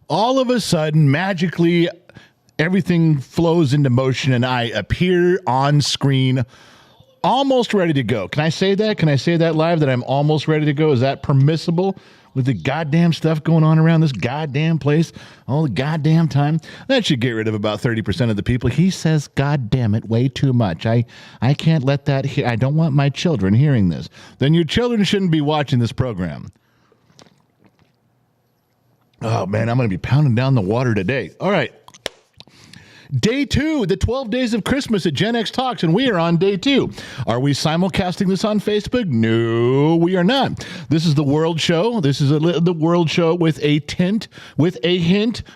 all of a sudden, magically, everything flows into motion and I appear on screen almost ready to go. Can I say that? Can I say that live, that I'm almost ready to go? Is that permissible with the goddamn stuff going on around this goddamn place all the goddamn time? That should get rid of about 30% of the people. He says, God damn it, way too much. I can't let that I don't want my children hearing this. Then your children shouldn't be watching this program. Oh, man, I'm going to be pounding down the water today. All right. Day 2, the 12 days of Christmas at Gen X Talks, and we are on day 2. Are we simulcasting this on Facebook? No, we are not. This is the World Show. This is the World Show with a hint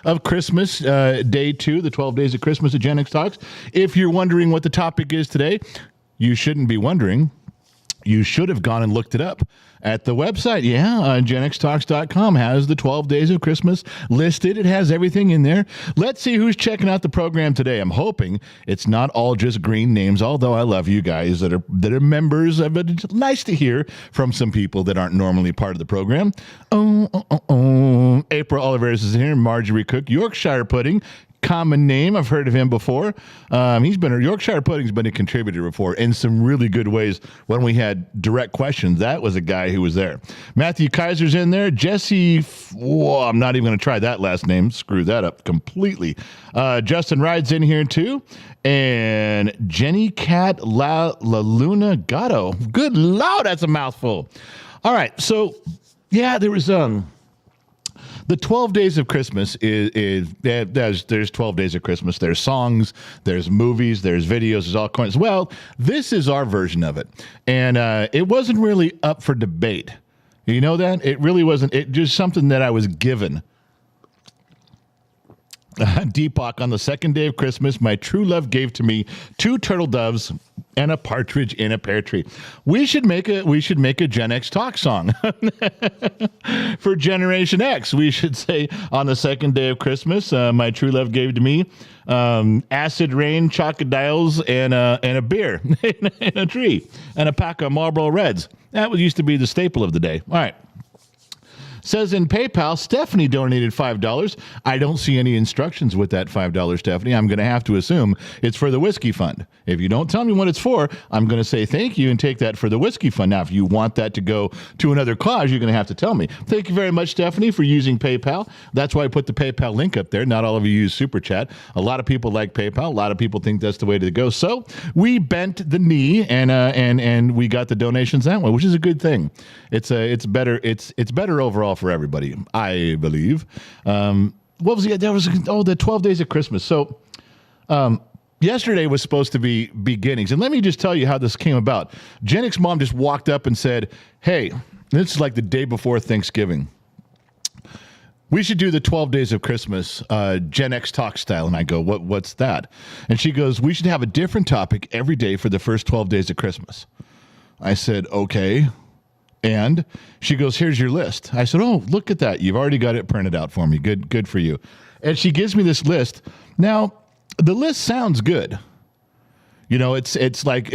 of Christmas. Day 2, the 12 days of Christmas at Gen X Talks. If you're wondering what the topic is today, you shouldn't be wondering. You should have gone and looked it up at the website. Yeah, GenXTalks.com has the 12 days of Christmas listed. It has everything in there. Let's see who's checking out the program today. I'm hoping it's not all just green names, although I love you guys that are members of it. It's nice to hear from some people that aren't normally part of the program. April Oliveris is here. Marjorie Cook, Yorkshire Pudding. Common name. I've heard of him before. Yorkshire Pudding's been a contributor before in some really good ways when we had direct questions. That was a guy who was there. Matthew Kaiser's in there. Jesse, I'm not even going to try that last name. Screw that up completely. Justin Ride's in here too. And Jenny Cat La Luna Gatto. Good Lord, that's a mouthful. All right. So, yeah, there was the 12 days of Christmas there's 12 days of Christmas. There's songs, there's movies, there's videos, there's all kinds. Well, this is our version of it. And it wasn't really up for debate. You know that? It really wasn't. It just something that I was given. Deepak, on the second day of Christmas, my true love gave to me 2 turtle doves and a partridge in a pear tree. We should make a Gen X Talk song for Generation X. We should say, on the second day of Christmas, my true love gave to me acid rain, chocodiles, and a beer in a tree, and a pack of Marlboro Reds. That used to be the staple of the day. All right. Says in PayPal, Stephanie donated $5. I don't see any instructions with that $5, Stephanie. I'm going to have to assume it's for the Whiskey Fund. If you don't tell me what it's for, I'm going to say thank you and take that for the Whiskey Fund. Now, if you want that to go to another cause, you're going to have to tell me. Thank you very much, Stephanie, for using PayPal. That's why I put the PayPal link up there. Not all of you use Super Chat. A lot of people like PayPal. A lot of people think that's the way to go. So we bent the knee and we got the donations that way, which is a good thing. It's better overall for everybody, I believe. What was the? The 12 days of Christmas. So, yesterday was supposed to be beginnings, and let me just tell you how this came about. Gen X mom just walked up and said, "Hey, this is like the day before Thanksgiving. We should do the 12 days of Christmas, Gen X Talk style." And I go, "What's that?" And she goes, "We should have a different topic every day for the first 12 days of Christmas." I said, "Okay." And she goes, "Here's your list." I said, "Oh, look at that. You've already got it printed out for me. Good for you." And she gives me this list. Now, the list sounds good. You know, it's like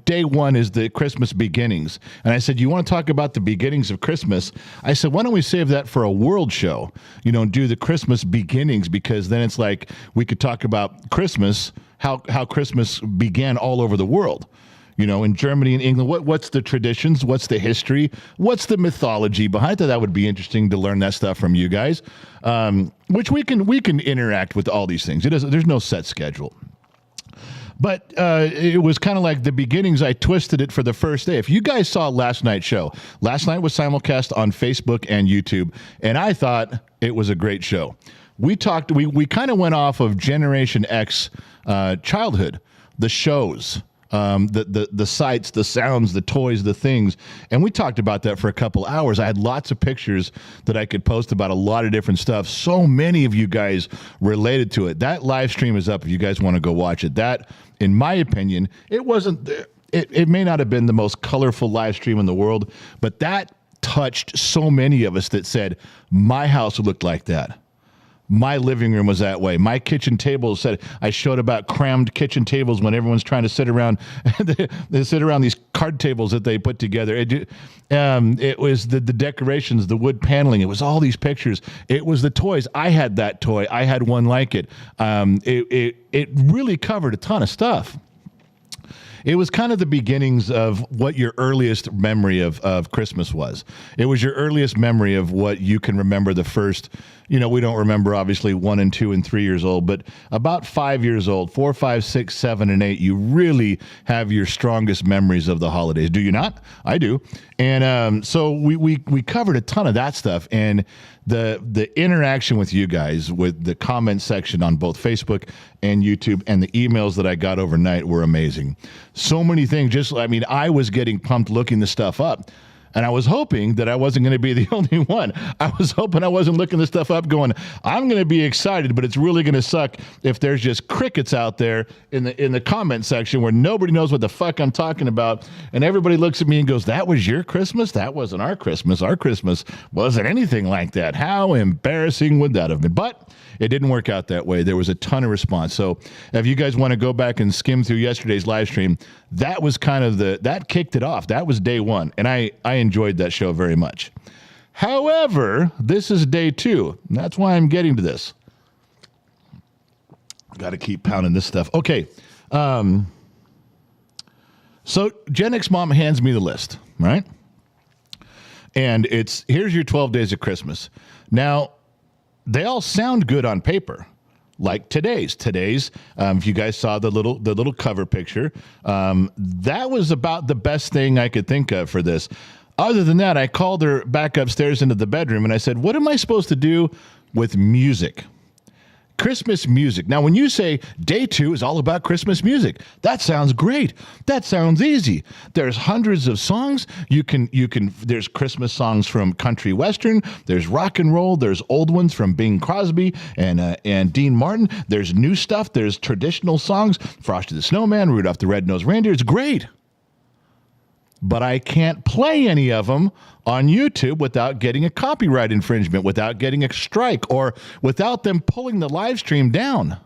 day 1 is the Christmas beginnings. And I said, "You want to talk about the beginnings of Christmas?" I said, "Why don't we save that for a world show? You know, do the Christmas beginnings, because then it's like we could talk about Christmas, how Christmas began all over the world. You know, in Germany and England, what's the traditions? What's the history? What's the mythology behind it?" That would be interesting to learn that stuff from you guys, which we can interact with all these things. There's no set schedule. But it was kind of like the beginnings. I twisted it for the first day. If you guys saw last night's show, last night was simulcast on Facebook and YouTube, and I thought it was a great show. We kind of went off of Generation X childhood, the shows. The sights, the sounds, the toys, the things. And we talked about that for a couple hours. I had lots of pictures that I could post about a lot of different stuff. So many of you guys related to it. That live stream is up if you guys want to go watch it. That, in my opinion, it may not have been the most colorful live stream in the world, but that touched so many of us that said, my house looked like that. My living room was that way. My kitchen table said, I showed about crammed kitchen tables when everyone's trying to sit around. They sit around these card tables that they put together. It was the decorations, the wood paneling. It was all these pictures. It was the toys. I had that toy. I had one like it. It really covered a ton of stuff. It was kind of the beginnings of what your earliest memory of Christmas was. It was your earliest memory of what you can remember the first, we don't remember obviously 1 and 2 and 3 years old, but about 5 years old, 4, 5, 6, 7, and 8, you really have your strongest memories of the holidays. Do you not? I do. And so we covered a ton of that stuff, and the interaction with you guys, with the comment section on both Facebook and YouTube, and the emails that I got overnight were amazing. So many things. I was getting pumped looking this stuff up. And I was hoping that I wasn't going to be the only one. I was hoping I wasn't looking this stuff up going, I'm going to be excited, but it's really going to suck if there's just crickets out there in the comment section where nobody knows what the fuck I'm talking about. And everybody looks at me and goes, that was your Christmas? That wasn't our Christmas. Our Christmas wasn't anything like that. How embarrassing would that have been? But it didn't work out that way. There was a ton of response. So if you guys want to go back and skim through yesterday's live stream, that was kind of that kicked it off. That was day one. And I enjoyed that show very much. However, this is day 2. And that's why I'm getting to this. Got to keep pounding this stuff. Okay. So Gen X Mom hands me the list, right? And here's your 12 days of Christmas. Now, they all sound good on paper, like today's. If you guys saw the little cover picture, that was about the best thing I could think of for this. Other than that, I called her back upstairs into the bedroom and I said, what am I supposed to do with music? Christmas music. Now, when you say day 2 is all about Christmas music, that sounds great. That sounds easy. There's hundreds of songs. There's Christmas songs from country western. There's rock and roll. There's old ones from Bing Crosby and Dean Martin. There's new stuff. There's traditional songs. Frosty the Snowman, Rudolph the Red-Nosed Reindeer. It's great. But I can't play any of them on YouTube without getting a copyright infringement, without getting a strike, or without them pulling the live stream down.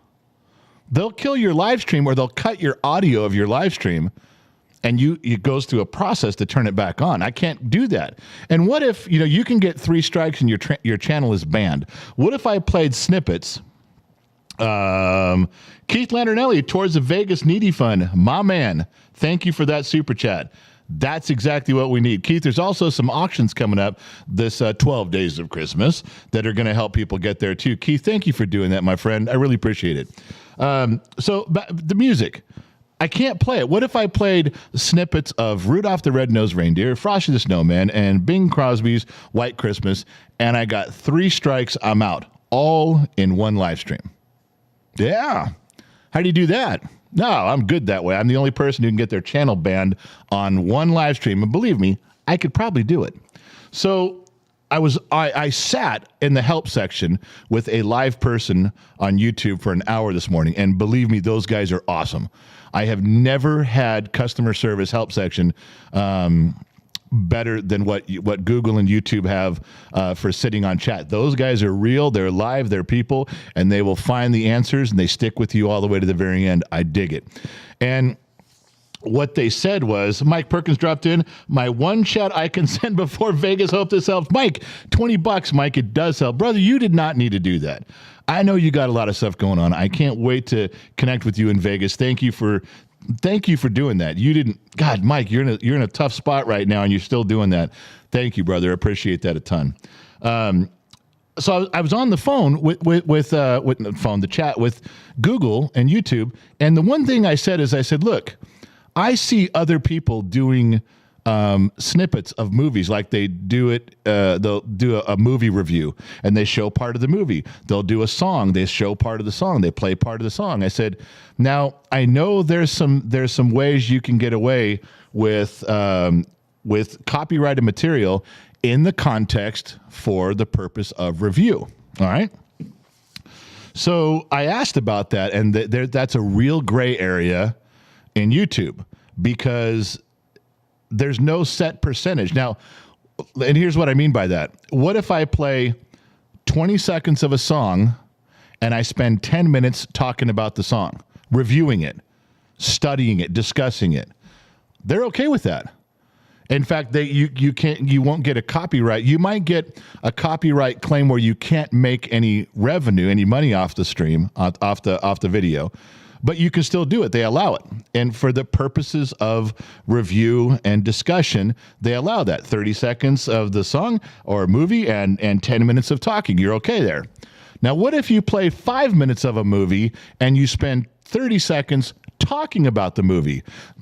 They'll kill your live stream, or they'll cut your audio of your live stream, and it goes through a process to turn it back on. I can't do that. And what if, you can get 3 strikes and your channel is banned? What if I played snippets? Keith Landernelli towards the Vegas Needy Fund. My man, thank you for that super chat. That's exactly what we need. Keith, there's also some auctions coming up this 12 days of Christmas that are going to help people get there too. Keith, thank you for doing that, my friend. I really appreciate it. So the music, I can't play it. What if I played snippets of Rudolph the Red-Nosed Reindeer, Frosty the Snowman, and Bing Crosby's White Christmas, and I got 3 strikes, I'm out, all in one live stream? Yeah. How do you do that? No, I'm good that way. I'm the only person who can get their channel banned on one live stream. And believe me, I could probably do it. So I sat in the help section with a live person on YouTube for an hour this morning. And believe me, those guys are awesome. I have never had customer service help section better than what Google and YouTube have for sitting on chat. Those guys are real, they're live, they're people, and they will find the answers and they stick with you all the way to the very end. I dig it. And what they said was, Mike Perkins dropped in, my one chat I can send before Vegas. Hope this helps. Mike, $20, Mike, it does help. Brother, you did not need to do that. I know you got a lot of stuff going on. I can't wait to connect with you in Vegas. Thank you for doing that. You didn't, God, Mike, you're in a tough spot right now and you're still doing that. Thank you, brother. I appreciate that a ton. So I was on the phone with the chat with Google and YouTube. And the one thing I said, look, I see other people doing snippets of movies, like they do it. They'll do a movie review and they show part of the movie. They'll do a song. They show part of the song. They play part of the song. I said, now I know there's some ways you can get away with copyrighted material in the context for the purpose of review. All right. So I asked about that, and that's a real gray area in YouTube because there's no set percentage. Now, and here's what I mean by that. What if I play 20 seconds of a song and I spend 10 minutes talking about the song, reviewing it, studying it, discussing it, they're okay with that. In fact, you won't get a copyright. You might get a copyright claim where you can't make any revenue, any money off the stream, off the video, but you can still do it. They allow it. And for the purposes of review and discussion, they allow that 30 seconds of the song or movie and 10 minutes of talking. You're okay there. Now, what if you play 5 minutes of a movie and you spend 30 seconds talking about the movie?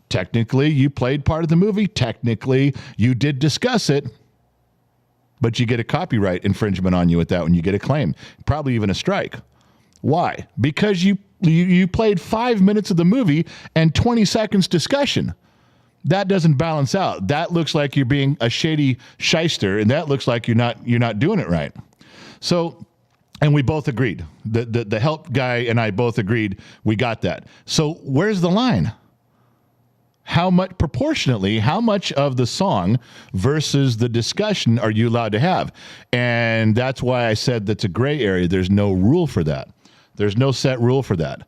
Technically, you played part of the movie. Technically, you did discuss it, but you get a copyright infringement on you with that when you get a claim, probably even a strike. Why? Because you played 5 minutes of the movie and 20 seconds discussion. That doesn't balance out. That looks like you're being a shady shyster, and that looks like you're not doing it right. So, and we both agreed. The help guy and I both agreed we got that. So where's the line? How much of the song versus the discussion are you allowed to have? And that's why I said that's a gray area. There's no rule for that. There's no set rule for that.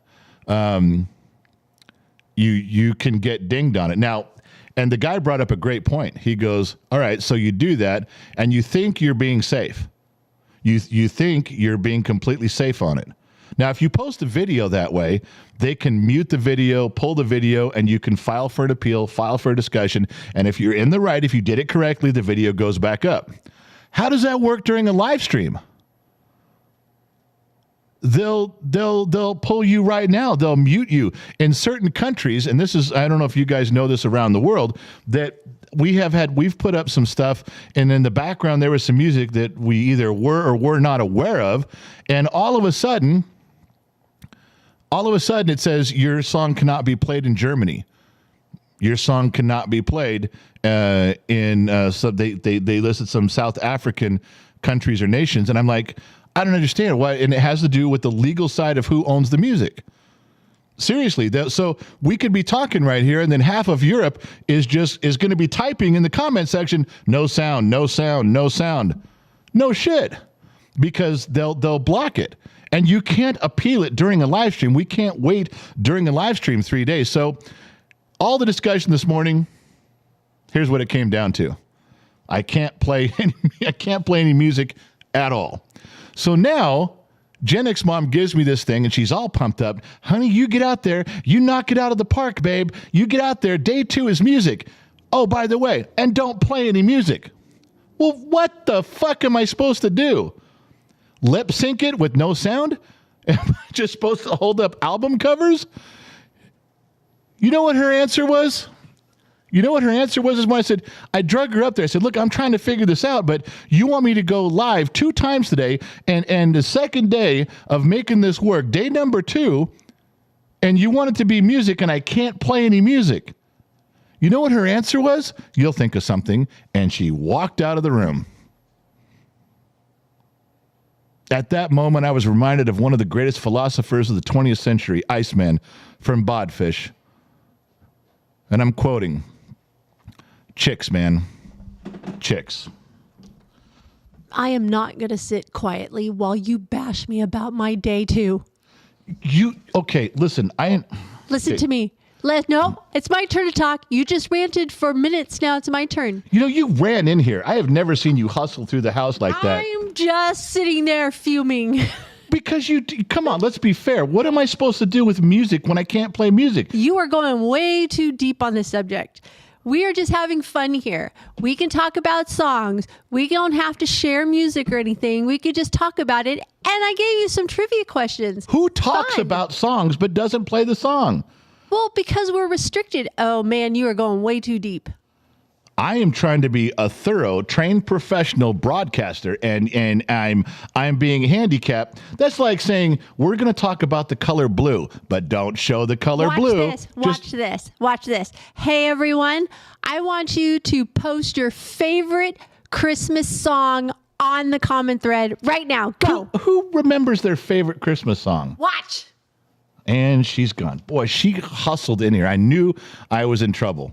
You can get dinged on it. Now, and the guy brought up a great point. He goes, all right, so you do that and you think you're being safe. You think you're being completely safe on it. Now, if you post a video that way, they can mute the video, pull the video, and you can file for an appeal, file for a discussion. And if you're in the right, if you did it correctly, the video goes back up. How does that work during a live stream? They'll pull you right now. They'll mute you in certain countries. And this is, I don't know if you guys know this around the world, that we've put up some stuff, and in the background there was some music that we either were or were not aware of. And all of a sudden it says your song cannot be played in Germany. Your song cannot be played so they listed some South African countries or nations. And I'm like, I don't understand why. And it has to do with the legal side of who owns the music. Seriously. So we could be talking right here, and then half of Europe is going to be typing in the comment section, no sound, no sound, no sound. No shit. Because they'll block it. And you can't appeal it during a live stream. We can't wait during a live stream 3 days. So all the discussion this morning, here's what it came down to. I can't play any music at all. So now Gen X Mom gives me this thing and she's all pumped up. Honey, you get out there. You knock it out of the park, babe. You get out there. Day 2 is music. Oh, by the way, and don't play any music. Well, what the fuck am I supposed to do? Lip sync it with no sound? Am I just supposed to hold up album covers? You know what her answer was? Is when I said, I drug her up there. I said, look, I'm trying to figure this out, but you want me to go live 2 times today, and the second day of making this work, day number 2, and you want it to be music, and I can't play any music. You know what her answer was? You'll think of something. And she walked out of the room. At that moment, I was reminded of one of the greatest philosophers of the 20th century, Iceman from Bodfish. And I'm quoting, chicks, man. Chicks. I am not going to sit quietly while you bash me about my day 2. Listen, Listen to me. No, it's my turn to talk. You just ranted for minutes. Now it's my turn. You ran in here. I have never seen you hustle through the house like that. I'm just sitting there fuming. Because come on, let's be fair. What am I supposed to do with music when I can't play music? You are going way too deep on this subject. We are just having fun here. We can talk about songs. We don't have to share music or anything. We could just talk about it. And I gave you some trivia questions. Who talks about songs but doesn't play the song? Well, because we're restricted. Oh, man, you are going way too deep. I am trying to be a thorough, trained professional broadcaster, and I'm being handicapped. That's like saying we're going to talk about the color blue, but don't show the color blue. Watch this. Hey, everyone. I want you to post your favorite Christmas song on the comment thread right now. Go. Who remembers their favorite Christmas song? Watch. And she's gone. Boy, she hustled in here. I knew I was in trouble.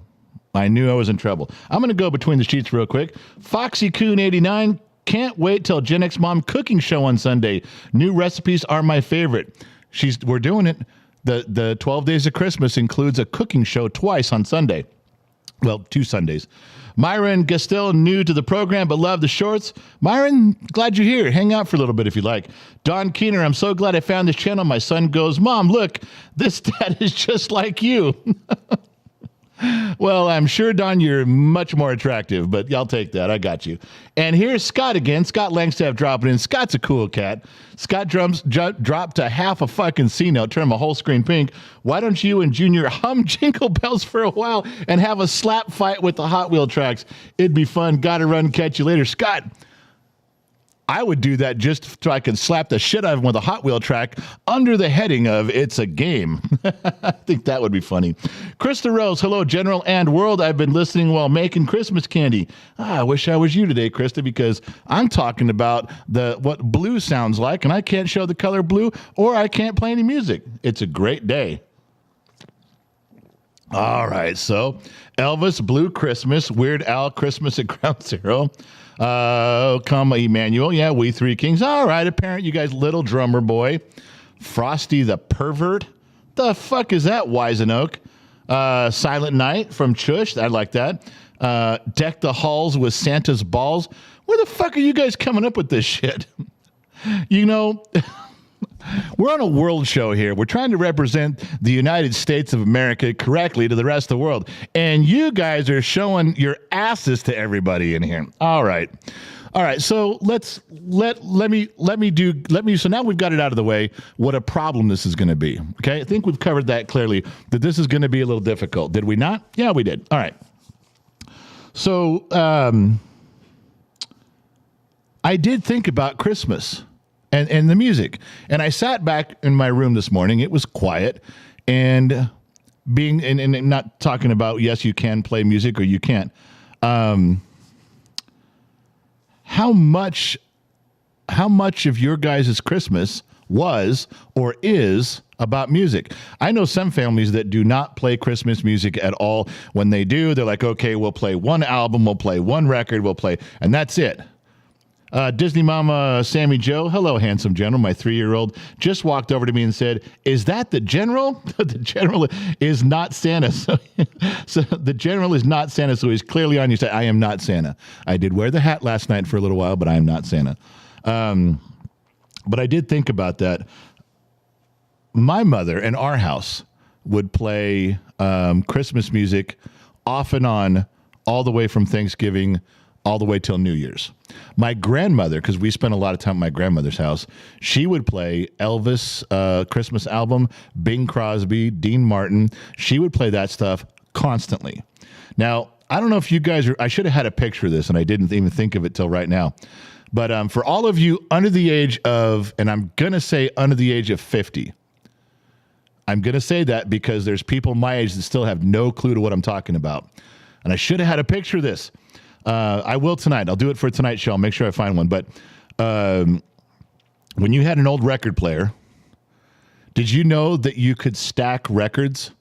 I'm going to go between the sheets real quick. Foxy Coon 89, Can't wait till Gen X Mom cooking show on Sunday. New recipes are my favorite. We're doing it. The 12 Days of Christmas includes a cooking show twice on Sunday. Well, 2 Sundays. Myron Gastel, new to the program, but love the shorts. Myron, glad you're here. Hang out for a little bit if you like. Don Keener, I'm so glad I found this channel. My son goes, Mom, look, this dad is just like you. Well, I'm sure, Don, you're much more attractive, but I'll take that. I got you. And here's Scott again. Scott Langstaff dropping in. Scott's a cool cat. Scott dropped to half a fucking C note, turn my whole screen pink. Why don't you and Junior hum Jingle Bells for a while and have a slap fight with the Hot Wheel tracks? It'd be fun. Gotta run. Catch you later. Scott, I would do that just so I could slap the shit out of him with a Hot Wheel track under the heading of It's a Game. I think that would be funny. Krista Rose, hello, General and World. I've been listening while making Christmas candy. I wish I was you today, Krista, because I'm talking about what blue sounds like, and I can't show the color blue, or I can't play any music. It's a great day. All right, so Elvis, Blue Christmas, Weird Al, Christmas at Ground Zero. Come Emmanuel. Yeah, We Three Kings. All right, apparent you guys, Little Drummer Boy. Frosty the Pervert. The fuck is that, Wisenoak? Silent Night from Chush. I like that. Deck the Halls with Santa's Balls. Where the fuck are you guys coming up with this shit? You know, we're on a world show here. We're trying to represent the United States of America correctly to the rest of the world. And you guys are showing your asses to everybody in here. All right. So so now we've got it out of the way, what a problem this is going to be. Okay. I think we've covered that clearly, that this is going to be a little difficult. Did we not? Yeah, we did. All right. So, I did think about Christmas and the music. And I sat back in my room this morning. It was quiet, and and not talking about, yes, you can play music or you can't. How much of your guys' Christmas was or is about music? I know some families that do not play Christmas music at all. When they do, they're like, okay, we'll play one album, we'll play one record, and that's it. Disney Mama Sammy Joe, hello, handsome general. My 3-year-old just walked over to me and said, "Is that the general?" The general is not Santa. So the general is not Santa. So he's clearly on your side. I am not Santa. I did wear the hat last night for a little while, but I am not Santa. But I did think about that. My mother in our house would play Christmas music off and on all the way from Thanksgiving all the way till New Year's. My grandmother, because we spent a lot of time at my grandmother's house, she would play Elvis Christmas album, Bing Crosby, Dean Martin. She would play that stuff constantly. Now, I don't know if you guys I should have had a picture of this, and I didn't even think of it till right now. But for all of you under the age of, and I'm going to say under the age of 50, I'm going to say that because there's people my age that still have no clue to what I'm talking about. And I should have had a picture of this. I will tonight. I'll do it for tonight's show. I'll make sure I find one. But when you had an old record player, did you know that you could stack records?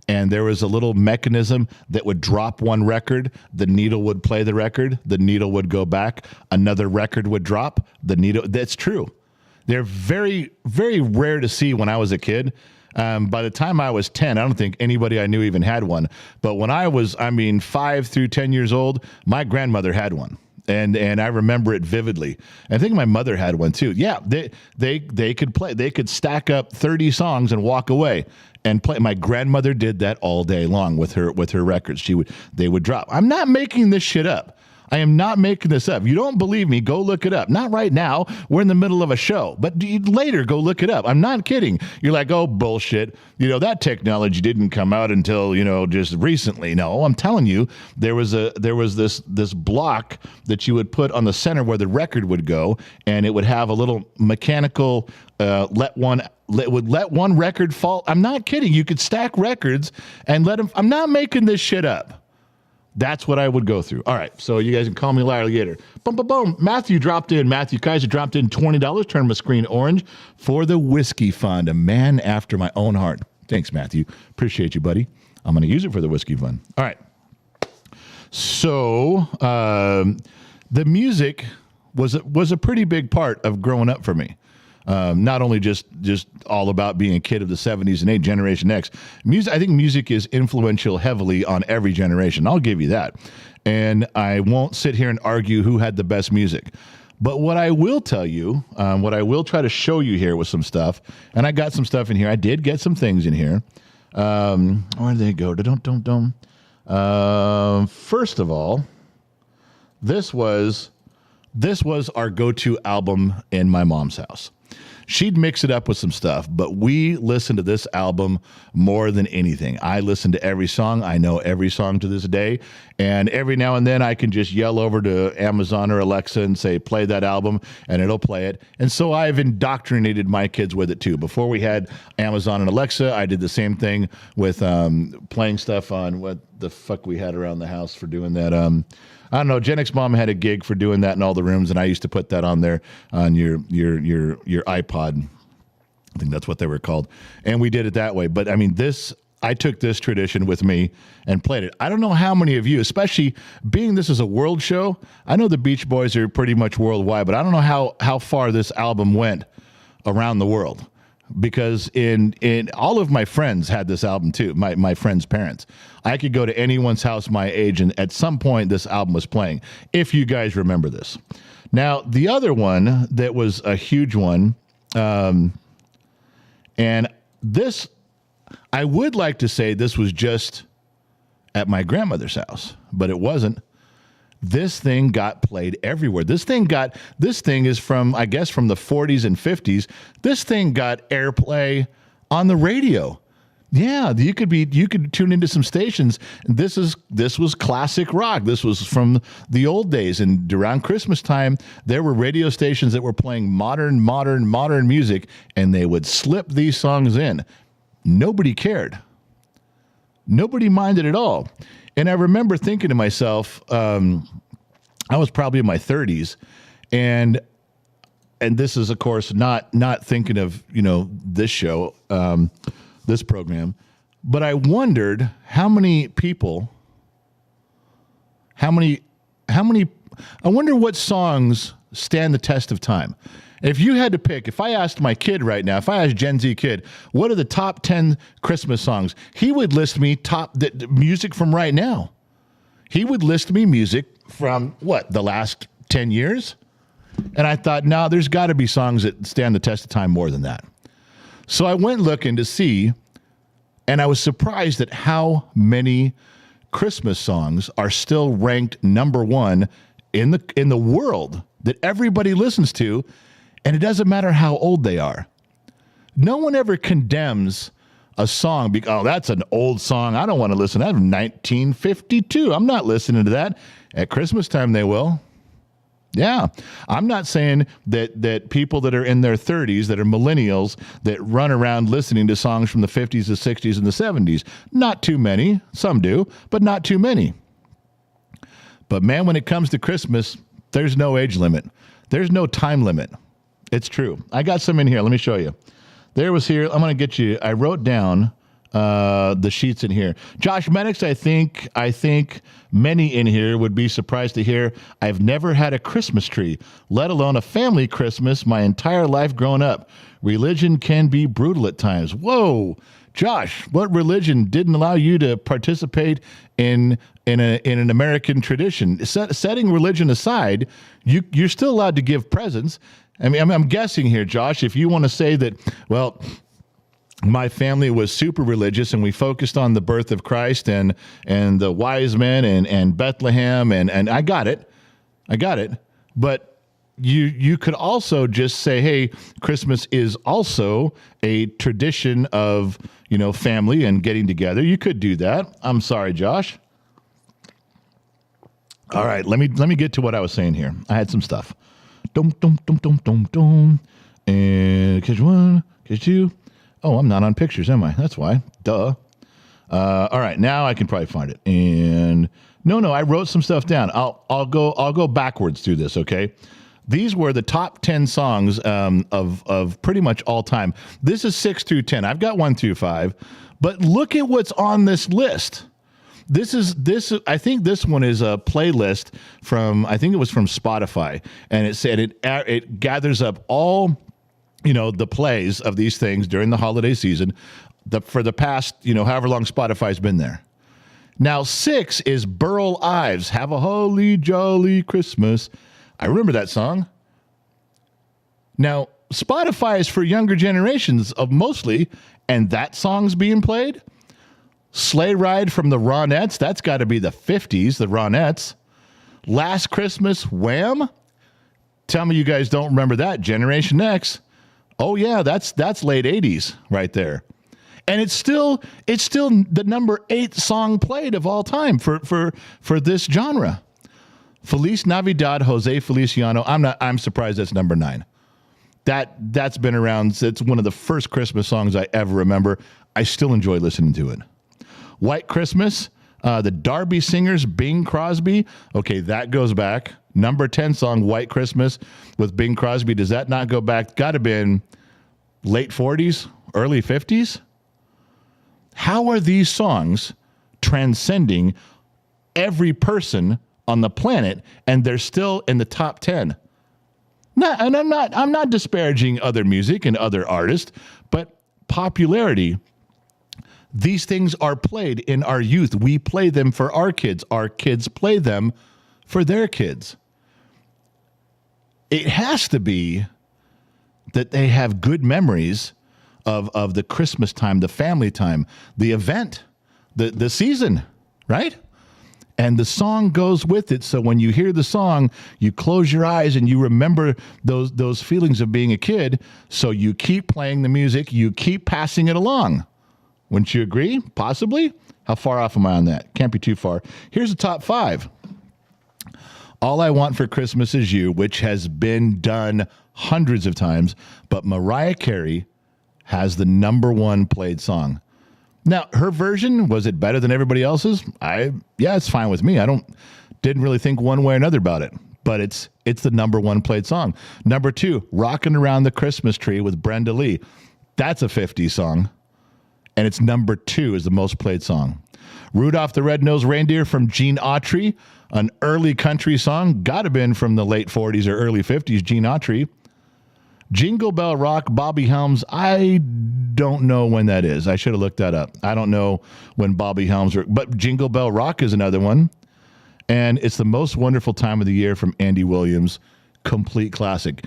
And there was a little mechanism that would drop one record, the needle would play the record, the needle would go back, another record would drop, the needle. That's true. They're very, very rare to see when I was a kid. By the time I was 10, I don't think anybody I knew even had one. But when I was, 5 through 10 years old, my grandmother had one. And I remember it vividly. I think my mother had one too. Yeah, they could play. They could stack up 30 songs and walk away and play. My grandmother did that all day long with her records. They would drop. I'm not making this shit up. I am not making this up. You don't believe me, go look it up. Not right now. We're in the middle of a show. But later, go look it up. I'm not kidding. You're like, oh, bullshit. That technology didn't come out until, just recently. No, I'm telling you, there was this block that you would put on the center where the record would go, and it would have a little mechanical let one record fall. I'm not kidding. You could stack records and let them. I'm not making this shit up. That's what I would go through. All right, so you guys can call me Larry Gator. Boom, boom, boom. Matthew dropped in. Matthew Kaiser dropped in $20. Turned my screen orange for the Whiskey Fund, a man after my own heart. Thanks, Matthew. Appreciate you, buddy. I'm going to use it for the Whiskey Fund. All right. So the music was a pretty big part of growing up for me. Not only just all about being a kid of the 70s and Generation X. Music, I think music is influential heavily on every generation. I'll give you that. And I won't sit here and argue who had the best music. But what I will tell you, what I will try to show you here with some stuff, and I got some stuff in here. I did get some things in here. Where did they go? First of all, this was our go-to album in my mom's house. She'd mix it up with some stuff, but we listened to this album more than anything. I listen to every song. I know every song to this day. And every now and then I can just yell over to Amazon or Alexa and say, play that album, and it'll play it. And so I've indoctrinated my kids with it too. Before we had Amazon and Alexa, I did the same thing with playing stuff on what the fuck we had around the house for doing that. I don't know. Gen X Mom had a gig for doing that in all the rooms, and I used to put that on there on your iPod. I think that's what they were called, and we did it that way. But I mean, I took this tradition with me and played it. I don't know how many of you, especially being this is a world show. I know the Beach Boys are pretty much worldwide, but I don't know how far this album went around the world. Because in all of my friends had this album too, my friends' parents. I could go to anyone's house my age, and at some point this album was playing, if you guys remember this. Now, the other one that was a huge one, and this, I would like to say this was just at my grandmother's house, but it wasn't. This thing got played everywhere. This thing is from, I guess, from the 40s and 50s. This thing got airplay on the radio. Yeah, you could tune into some stations. This was classic rock. This was from the old days. And around Christmas time, there were radio stations that were playing modern music, and they would slip these songs in. Nobody cared. Nobody minded at all. And I remember thinking to myself, I was probably in my 30s, and this is, of course, not thinking of, this show, this program, but I wondered how many people, I wonder what songs stand the test of time. If you had to pick, if I asked my kid right now, if I asked Gen Z kid, what are the top 10 Christmas songs? He would list me the music from right now. He would list me music from the last 10 years? And I thought, no, there's got to be songs that stand the test of time more than that. So I went looking to see, and I was surprised at how many Christmas songs are still ranked number one in the world that everybody listens to. And it doesn't matter how old they are. No one ever condemns a song because, that's an old song. I don't want to listen to that from 1952. I'm not listening to that. At Christmas time, they will. Yeah. I'm not saying that people that are in their 30s, that are millennials, that run around listening to songs from the 50s, the 60s, and the 70s. Not too many. Some do, but not too many. But man, when it comes to Christmas, there's no age limit. There's no time limit. It's true. I got some in here. Let me show you. There was here. I'm going to get you. I wrote down the sheets in here. Josh Maddox, I think many in here would be surprised to hear I've never had a Christmas tree, let alone a family Christmas my entire life growing up. Religion can be brutal at times. Whoa, Josh, what religion didn't allow you to participate in an American tradition? Setting religion aside, you're still allowed to give presents. I mean, I'm guessing here, Josh, if you want to say that, well, my family was super religious and we focused on the birth of Christ and the wise men and Bethlehem and I got it. But you could also just say, hey, Christmas is also a tradition of, family and getting together. You could do that. I'm sorry, Josh. All right, let me get to what I was saying here. I had some stuff. And catch one, catch two. Oh, I'm not on pictures, am I? That's why. Duh. All right, now I can probably find it. And no, I wrote some stuff down. I'll go backwards through this, okay? These were the top 10 songs of pretty much all time. This is 6 through 10. I've got 1 through 5, but look at what's on this list. I think this one is a playlist from, I think it was from Spotify, and it said it gathers up all, the plays of these things during the holiday season, for the past, however long Spotify's been there. Now 6 is Burl Ives, Have a Holly Jolly Christmas. I remember that song. Now Spotify is for younger generations of mostly, and that song's being played. Sleigh Ride from the Ronettes, that's got to be the 50s, the Ronettes. Last Christmas, Wham. Tell me you guys don't remember that. Generation X. Oh yeah, that's late 80s right there. And it's still the number 8 song played of all time for this genre. Feliz Navidad, Jose Feliciano. I'm surprised that's number 9. That's been around. It's one of the first Christmas songs I ever remember. I still enjoy listening to it. White Christmas, the Darby Singers, Bing Crosby. Okay, that goes back. Number 10 song, White Christmas with Bing Crosby. Does that not go back? Got to have been late 40s, early 50s? How are these songs transcending every person on the planet, and they're still in the top 10? And I'm not disparaging other music and other artists, but popularity. These things are played in our youth. We play them for our kids. Our kids play them for their kids. It has to be that they have good memories of the Christmas time, the family time, the event, the season, right? And the song goes with it. So when you hear the song, you close your eyes and you remember those feelings of being a kid. So you keep playing the music, you keep passing it along. Wouldn't you agree? Possibly? How far off am I on that? Can't be too far. Here's the top 5. All I Want for Christmas Is You, which has been done hundreds of times, but Mariah Carey has the number 1 played song. Now, her version, was it better than everybody else's? It's fine with me. Didn't really think one way or another about it, but it's the number 1 played song. Number 2, Rockin' Around the Christmas Tree with Brenda Lee. That's a 50s song, and it's number 2 is the most played song. Rudolph the Red-Nosed Reindeer from Gene Autry, an early country song, gotta have been from the late 40s or early 50s, Gene Autry. Jingle Bell Rock, Bobby Helms. I don't know when that is. I should have looked that up. I don't know when Bobby Helms, but Jingle Bell Rock is another one. And It's the Most Wonderful Time of the Year from Andy Williams, complete classic.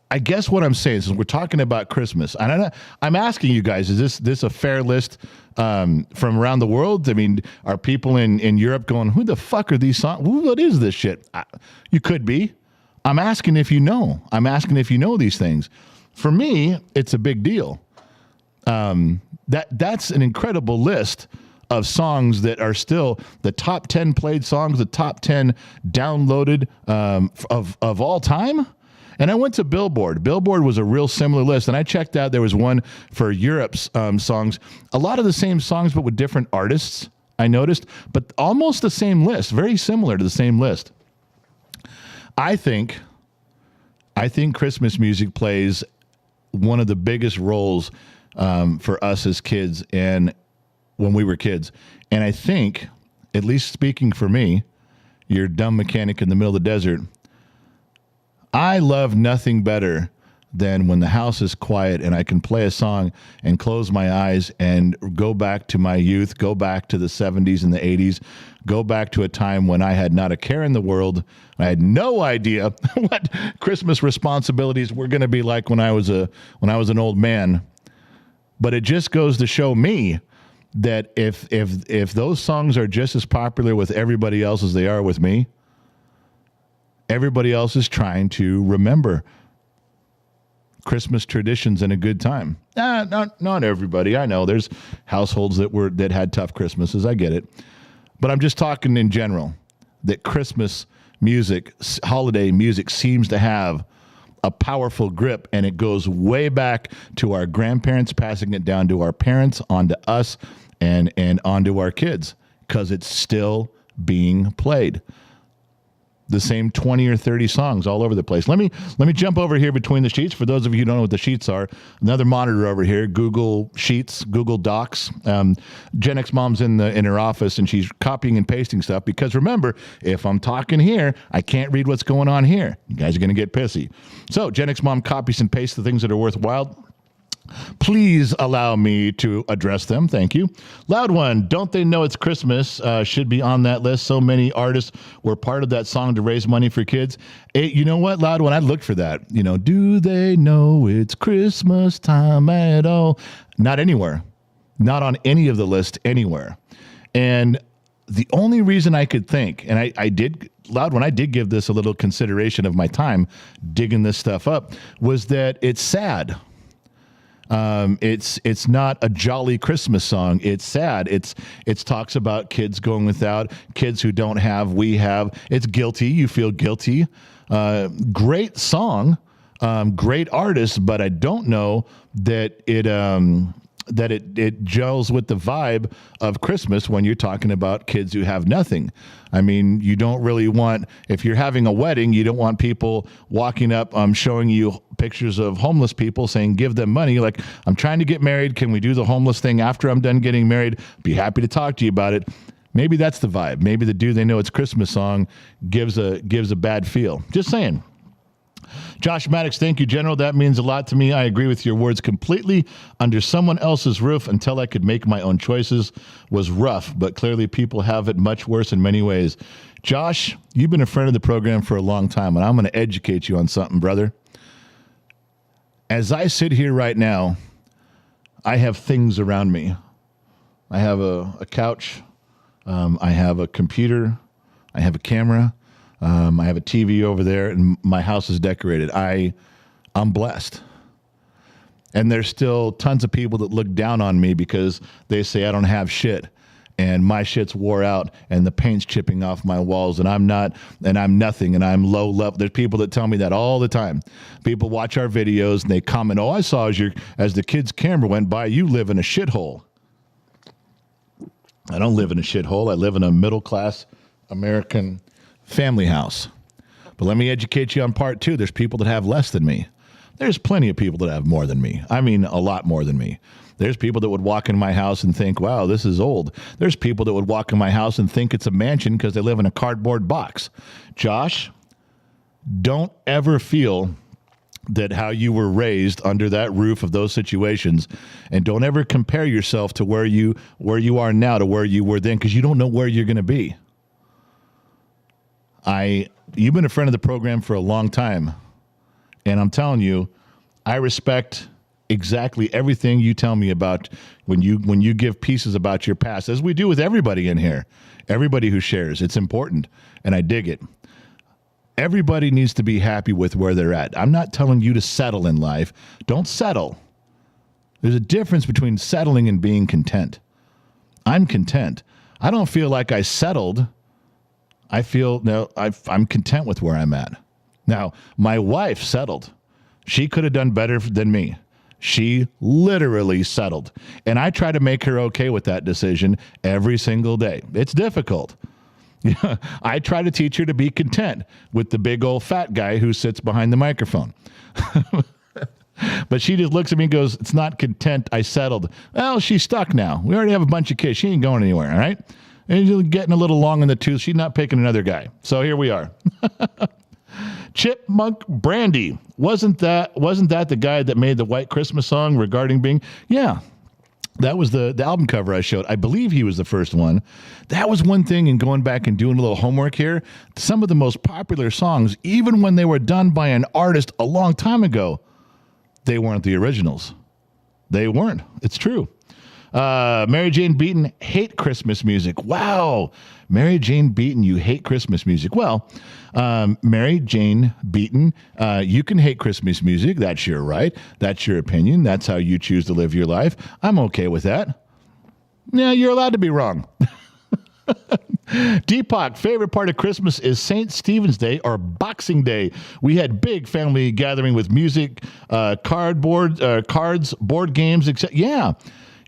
I guess what I'm saying is we're talking about Christmas. And I'm asking you guys, is this a fair list from around the world? I mean, are people in Europe going, who the fuck are these songs? What is this shit? You could be. I'm asking if you know. I'm asking if you know these things. For me, it's a big deal. That's an incredible list of songs that are still the top 10 played songs, the top 10 downloaded of all time. And I went to Billboard. Billboard was a real similar list, and I checked out. There was one for Europe's songs. A lot of the same songs, but with different artists, I noticed, but almost the same list, very similar to the same list. I think Christmas music plays one of the biggest roles for us as kids and when we were kids. And I think, at least speaking for me, your dumb mechanic in the middle of the desert, I love nothing better than when the house is quiet and I can play a song and close my eyes and go back to my youth, go back to the 70s and the 80s, go back to a time when I had not a care in the world. I had no idea what Christmas responsibilities were going to be like when I was an old man. But it just goes to show me that if those songs are just as popular with everybody else as they are with me, everybody else is trying to remember Christmas traditions and a good time. Not everybody. I know there's households that had tough Christmases. I get it. But I'm just talking in general that Christmas music, holiday music seems to have a powerful grip, and it goes way back to our grandparents, passing it down to our parents, onto us, and onto our kids, because it's still being played. the same 20 or 30 songs all over the place. Let me jump over here between the sheets. For those of you who don't know what the sheets are, another monitor over here, Google Sheets, Google Docs. Gen X Mom's in her office, and she's copying and pasting stuff because remember, if I'm talking here, I can't read what's going on here. You guys are going to get pissy. So Gen X Mom copies and pastes the things that are worthwhile. Please allow me to address them. Thank you. Loud One, Don't They Know It's Christmas should be on that list. So many artists were part of that song to raise money for kids. You know what, Loud One, I looked for that. You know, do they know it's Christmas time at all? Not anywhere. Not on any of the list anywhere. And the only reason I could think, and I did, Loud One, I did give this a little consideration of my time digging this stuff up, was that it's sad. It's not a jolly Christmas song. It's sad. It's talks about kids going without, kids who don't have, we have. It's guilty. You feel guilty. Great song, great artist, but I don't know that it gels with the vibe of Christmas when you're talking about kids who have nothing. I mean, you don't really want, if you're having a wedding, you don't want people walking up, showing you pictures of homeless people saying, give them money. Like, I'm trying to get married. Can we do the homeless thing after I'm done getting married? Be happy to talk to you about it. Maybe that's the vibe. Maybe the Do They Know It's Christmas song gives a bad feel. Just saying. Josh Maddox, thank you, General. That means a lot to me. I agree with your words completely. Under someone else's roof until I could make my own choices was rough, but clearly people have it much worse in many ways. Josh, you've been a friend of the program for a long time, and I'm going to educate you on something, brother. As I sit here right now, I have things around me. I have a couch. I have a computer. I have a camera. I have a TV over there, and my house is decorated. I'm blessed. And there's still tons of people that look down on me because they say I don't have shit, and my shit's wore out, and the paint's chipping off my walls, and I'm nothing, and I'm low level. There's people that tell me that all the time. People watch our videos, and they comment, "Oh, I saw as the kid's camera went by, you live in a shithole." I don't live in a shithole. I live in a middle-class American family house. But let me educate you on part two. There's people that have less than me. There's plenty of people that have more than me. I mean, a lot more than me. There's people that would walk in my house and think, wow, this is old. There's people that would walk in my house and think it's a mansion because they live in a cardboard box. Josh, don't ever feel that how you were raised under that roof of those situations, and don't ever compare yourself to where you are now to where you were then, because you don't know where you're going to be. You've been a friend of the program for a long time, and I'm telling you, I respect exactly everything you tell me about when you give pieces about your past, as we do with everybody in here, everybody who shares. It's important, and I dig it. Everybody needs to be happy with where they're at. I'm not telling you to settle in life. Don't settle. There's a difference between settling and being content. I'm content. I don't feel like I settled. I'm content with where I'm at. Now, my wife settled. She could have done better than me. She literally settled. And I try to make her okay with that decision every single day. It's difficult. I try to teach her to be content with the big old fat guy who sits behind the microphone. But she just looks at me and goes, it's not content, I settled. Well, she's stuck now. We already have a bunch of kids. She ain't going anywhere, all right? And you're getting a little long in the tooth. She's not picking another guy. So here we are. Chipmunk Brandy. Wasn't that the guy that made the White Christmas song regarding being? Yeah. That was the album cover I showed. I believe he was the first one. That was one thing, and going back and doing a little homework here, some of the most popular songs, even when they were done by an artist a long time ago, they weren't the originals. They weren't. It's true. Mary Jane Beaton, hate Christmas music. Wow. Mary Jane Beaton, you hate Christmas music. Well, Mary Jane Beaton, you can hate Christmas music. That's your right. That's your opinion. That's how you choose to live your life. I'm okay with that. Yeah, you're allowed to be wrong. Deepak, favorite part of Christmas is St. Stephen's Day or Boxing Day. We had big family gathering with music, cards, board games, etc. Yeah.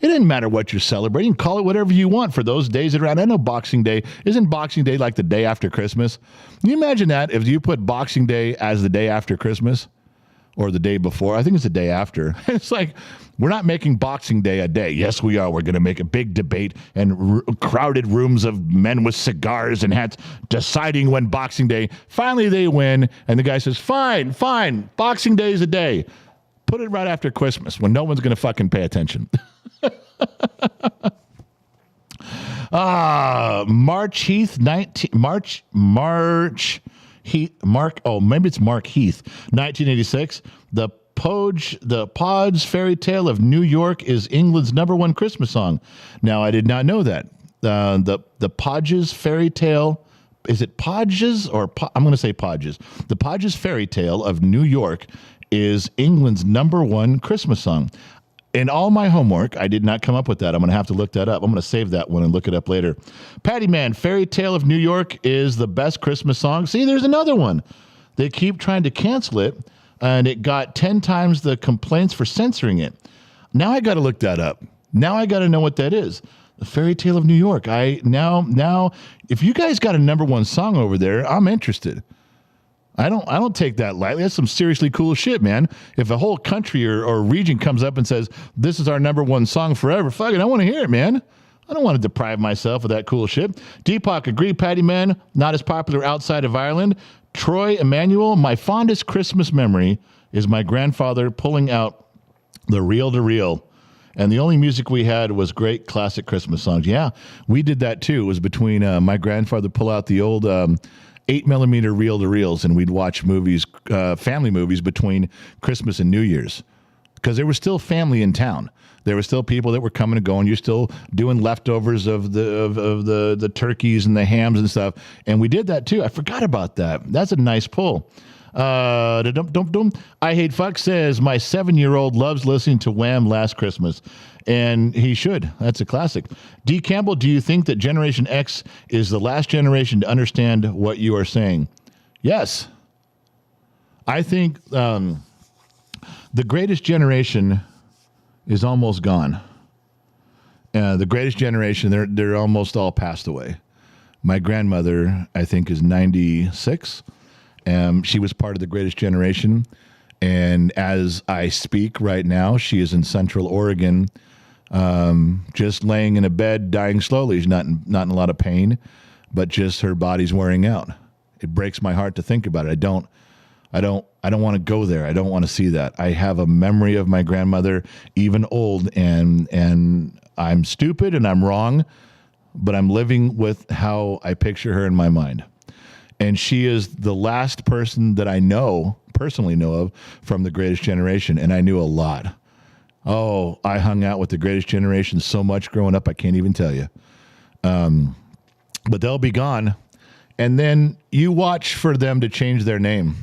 It doesn't matter what you're celebrating. Call it whatever you want for those days that are around. I know Boxing Day. Isn't Boxing Day like the day after Christmas? Can you imagine that if you put Boxing Day as the day after Christmas or the day before? I think it's the day after. It's like, we're not making Boxing Day a day. Yes, we are. We're going to make a big debate and crowded rooms of men with cigars and hats deciding when Boxing Day. Finally, they win. And the guy says, fine. Boxing Day is a day. Put it right after Christmas when no one's going to fucking pay attention. Mark Heath, 1986. The Pod's Fairy Tale of New York is England's #1 Christmas song. Now, I did not know that. The Podge's Fairy Tale, is it Podge's or I'm going to say Podge's. The Podge's Fairy Tale of New York is England's #1 Christmas song. In all my homework, I did not come up with that. I'm going to have to look that up. I'm going to save that one and look it up later. Patty Man, Fairy Tale of New York is the best Christmas song. See, there's another one. They keep trying to cancel it, and it got 10 times the complaints for censoring it. Now I got to look that up. Now I got to know what that is. The Fairy Tale of New York. Now, if you guys got a #1 song over there, I'm interested. I don't take that lightly. That's some seriously cool shit, man. If a whole country or region comes up and says, this is our #1 song forever, fuck it, I want to hear it, man. I don't want to deprive myself of that cool shit. Deepak, agree, Patty Man, not as popular outside of Ireland. Troy Emanuel, my fondest Christmas memory is my grandfather pulling out the reel-to-reel. And the only music we had was great classic Christmas songs. Yeah, we did that too. It was between my grandfather pull out the old 8mm reel-to-reels, and we'd watch movies, family movies between Christmas and New Year's, because there was still family in town. There were still people that were coming and going. You're still doing leftovers of the turkeys and the hams and stuff, and we did that too. I forgot about that. That's a nice pull. I Hate Fuck says my 7-year-old loves listening to Wham! Last Christmas, and he should. That's a classic. D. Campbell, do you think that Generation X is the last generation to understand what you are saying? Yes. I think the greatest generation is almost gone. The greatest generation, they're almost all passed away. My grandmother, I think, is 96. She was part of the greatest generation. And as I speak right now, she is in Central Oregon, just laying in a bed, dying slowly. She's not in a lot of pain, but just her body's wearing out. It breaks my heart to think about it. I don't want to go there. I don't want to see that. I have a memory of my grandmother, even old, and I'm stupid and I'm wrong, but I'm living with how I picture her in my mind. And she is the last person that I personally know of from the greatest generation. And I knew a lot. Oh, I hung out with the greatest generation so much growing up, I can't even tell you. But they'll be gone. And then you watch for them to change their name.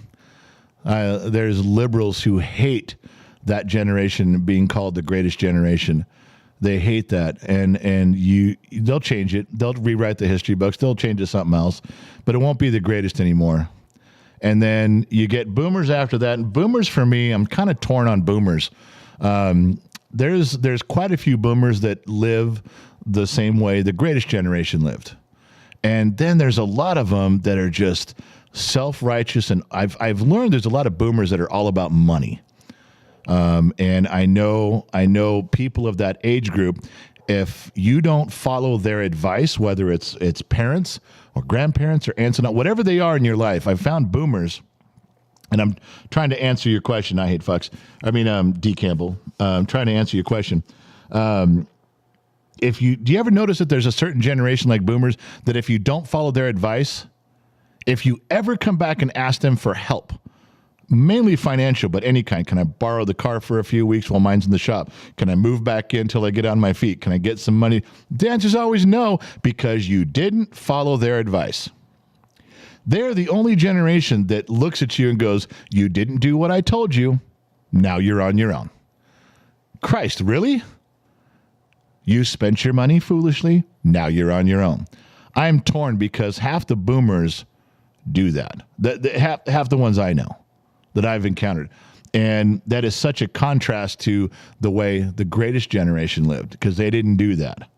There's liberals who hate that generation being called the greatest generation. They hate that, and they'll change it. They'll rewrite the history books. They'll change it to something else, but it won't be the greatest anymore. And then you get boomers after that. And boomers, for me, I'm kind of torn on boomers. There's quite a few boomers that live the same way the greatest generation lived, and then there's a lot of them that are just self-righteous. And I've learned there's a lot of boomers that are all about money. And I know people of that age group, if you don't follow their advice, whether it's parents or grandparents or aunts and whatever they are in your life, I've found boomers, and I'm trying to answer your question. I Hate Fucks. D. Campbell. I'm trying to answer your question. Do you ever notice that there's a certain generation like boomers that if you don't follow their advice, if you ever come back and ask them for help, mainly financial, but any kind. Can I borrow the car for a few weeks while mine's in the shop? Can I move back in till I get on my feet? Can I get some money? The answer's always no, because you didn't follow their advice. They're the only generation that looks at you and goes, you didn't do what I told you. Now you're on your own. Christ, really? You spent your money foolishly. Now you're on your own. I'm torn because half the boomers do that. Half the ones I know that I've encountered. And that is such a contrast to the way the greatest generation lived, because they didn't do that.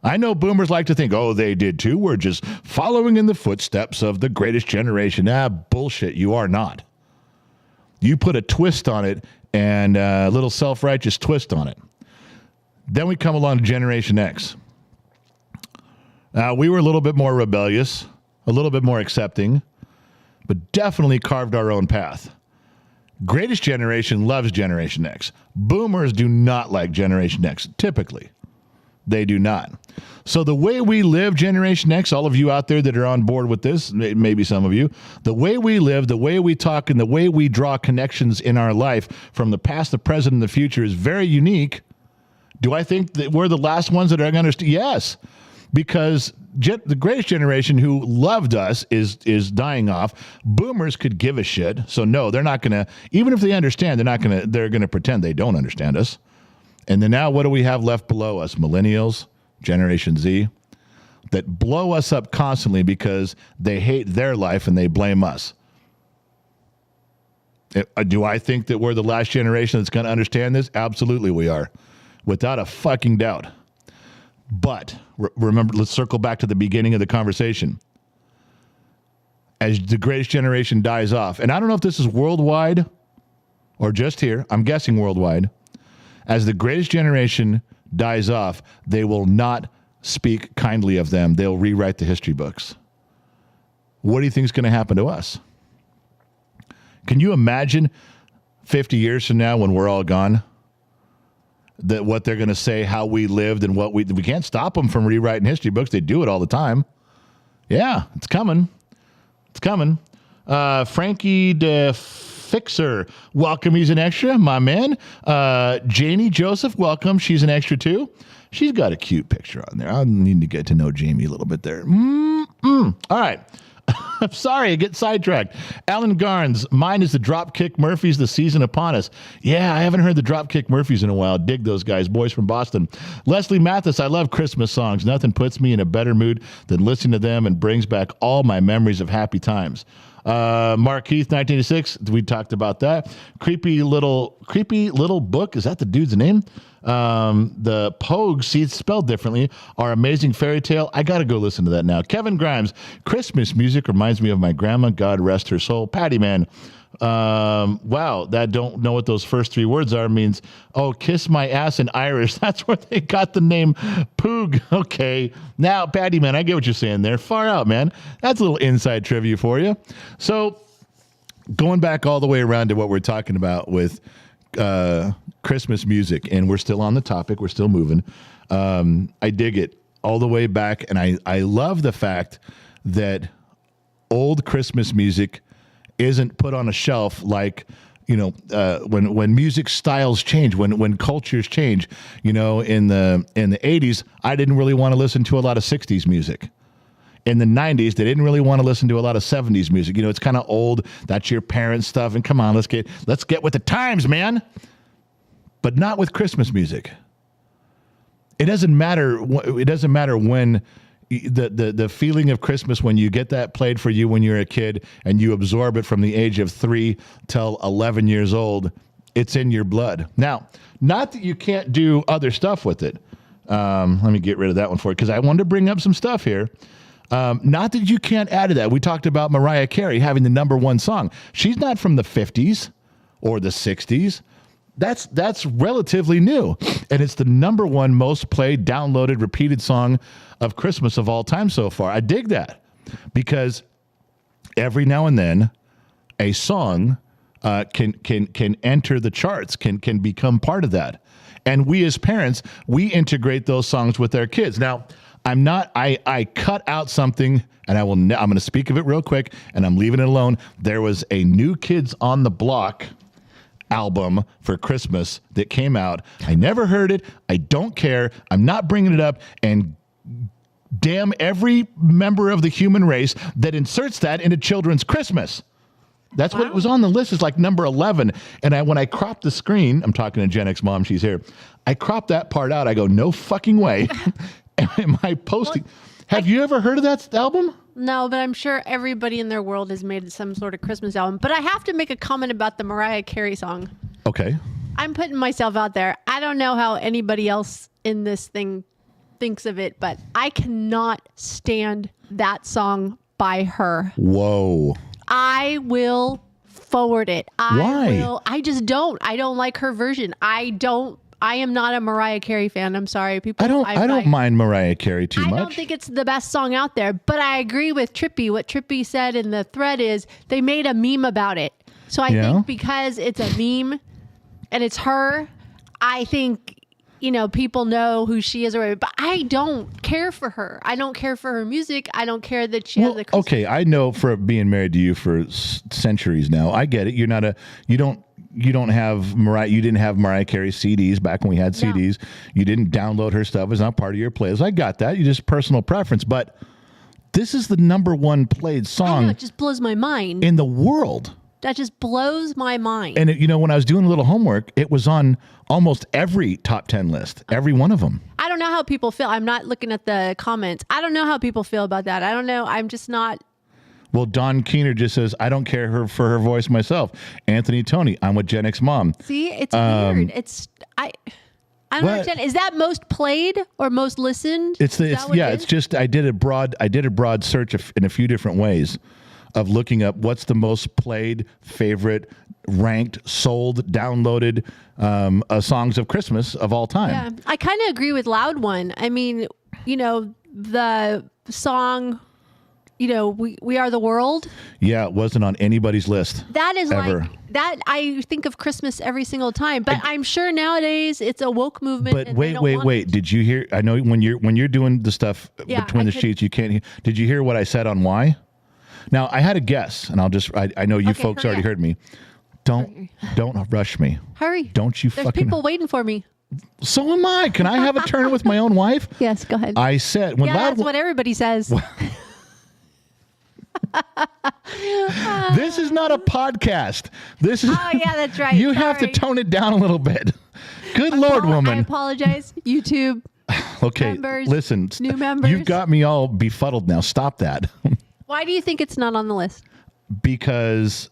I know boomers like to think, oh, they did too. We're just following in the footsteps of the greatest generation. Bullshit. You are not. You put a twist on it, and a little self-righteous twist on it. Then we come along to Generation X. We were a little bit more rebellious, a little bit more accepting, but definitely carved our own path. Greatest generation loves Generation X. Boomers do not like Generation X, typically. They do not. So the way we live, Generation X, all of you out there that are on board with this, maybe some of you, the way we live, the way we talk, and the way we draw connections in our life from the past, the present, and the future is very unique. Do I think that we're the last ones that are going to understand? Yes, because the greatest generation who loved us is dying off. Boomers could give a shit. So no, they're not going to, even if they understand, they're going to pretend they don't understand us. And then now what do we have left below us? Millennials, Generation Z, that blow us up constantly because they hate their life and they blame us. Do I think that we're the last generation that's going to understand this? Absolutely we are. Without a fucking doubt. But remember, let's circle back to the beginning of the conversation. As the greatest generation dies off, and I don't know if this is worldwide or just here, I'm guessing worldwide. As the greatest generation dies off, they will not speak kindly of them. They'll rewrite the history books. What do you think is going to happen to us? Can you imagine 50 years from now when we're all gone? That what they're going to say, how we lived, and what we can't stop them from rewriting history books. They do it all the time. Yeah, it's coming. It's coming. Frankie the Fixer, welcome. He's an extra, my man. Janie Joseph, welcome. She's an extra too. She's got a cute picture on there. I need to get to know Jamie a little bit there. All right. I'm sorry, I get sidetracked. Alan Garnes, mine is the Dropkick Murphys, the season upon us. Yeah, I haven't heard the Dropkick Murphys in a while. Dig those guys, boys from Boston. Leslie Mathis, I love Christmas songs. Nothing puts me in a better mood than listening to them and brings back all my memories of happy times. Mark Heath, 1986, we talked about that. Creepy little book, is that the dude's name? The Pogues, see, it's spelled differently, are amazing fairy tale. I got to go listen to that now. Kevin Grimes, Christmas music reminds me of my grandma, God rest her soul. Patty Man, wow, that don't know what those first three words are means, oh, kiss my ass in Irish. That's where they got the name Poog. Okay, now, Patty Man, I get what you're saying there. Far out, man. That's a little inside trivia for you. So, going back all the way around to what we're talking about with Christmas music, and we're still on the topic, we're still moving. I dig it all the way back, and I love the fact that old Christmas music isn't put on a shelf like, you know, when music styles change, when cultures change. You know, in the 80s, I didn't really want to listen to a lot of 60s music. In the 90s, they didn't really want to listen to a lot of 70s music. You know, it's kind of old. That's your parents' stuff. And come on, let's get with the times, man. But not with Christmas music. It doesn't matter. It doesn't matter when the feeling of Christmas, when you get that played for you when you're a kid and you absorb it from the age of 3 till 11 years old. It's in your blood. Now, not that you can't do other stuff with it. Let me get rid of that one for you because I wanted to bring up some stuff here. Not that you can't add to that. We talked about Mariah Carey having the #1 song. She's not from the 50s or the 60s. That's relatively new. And it's the #1 most played, downloaded, repeated song of Christmas of all time so far. I dig that because every now and then a song can enter the charts, can become part of that. And we as parents, we integrate those songs with our kids. Now, I cut out something, and I'm going to speak of it real quick, and I'm leaving it alone. There was a New Kids on the Block album for Christmas that came out. I never heard it. I don't care. I'm not bringing it up, and damn every member of the human race that inserts that into children's Christmas. That's what it was on the list. It's like number 11. And when I cropped the screen, I'm talking to Gen X mom, she's here. I cropped that part out. I go, no fucking way. Am I posting? Have you ever heard of that album? No, but I'm sure everybody in their world has made some sort of Christmas album. But I have to make a comment about the Mariah Carey song. Okay. I'm putting myself out there. I don't know how anybody else in this thing thinks of it, but I cannot stand that song by her. Whoa. I will forward it. Why? I just don't. I don't like her version. I am not a Mariah Carey fan. I'm sorry. People I don't mind Mariah Carey too much. I don't think it's the best song out there, but I agree with Trippy. What Trippy said in the thread is they made a meme about it. So I think because it's a meme and it's her, I think, people know who she is or whatever, but I don't care for her. I don't care for her music. I don't care that she has a Christmas. Okay, I know for being married to you for centuries now. I get it. You didn't have Mariah Carey CDs back when we had CDs. No. You didn't download her stuff. It's not part of your playlist. I got that. You just personal preference, but this is the number one played song. I know, it just blows my mind. In the world. That just blows my mind. And when I was doing a little homework, it was on almost every top 10 list, every one of them. I don't know how people feel. I'm not looking at the comments. I don't know how people feel about that. I don't know. I'm just not. Well, Don Keener just says, I don't care for her voice myself. Anthony Tony, I'm with Gen X Mom. See, it's weird. I don't understand. Is that most played or most listened? It's just I did a broad search in a few different ways of looking up what's the most played, favorite, ranked, sold, downloaded songs of Christmas of all time. Yeah, I kind of agree with Loud One. I mean, the song, we Are the World. Yeah, it wasn't on anybody's list. That is ever. Like that. I think of Christmas every single time, but I'm sure nowadays it's a woke movement. But wait. Did you hear? I know when you're doing the stuff between the sheets, you can't hear. Did you hear what I said on why? Now I had a guess, and I know you folks already heard me. Don't rush me. Hurry. Don't you There's people waiting for me. So am I. Can I have a turn with my own wife? Yes, go ahead. I said that's what everybody says. This is not a podcast. This is. Oh yeah, that's right. You have to tone it down a little bit. Good Lord, woman. I apologize. YouTube. Okay, members, listen. New members. You've got me all befuddled now. Stop that. Why do you think it's not on the list? Because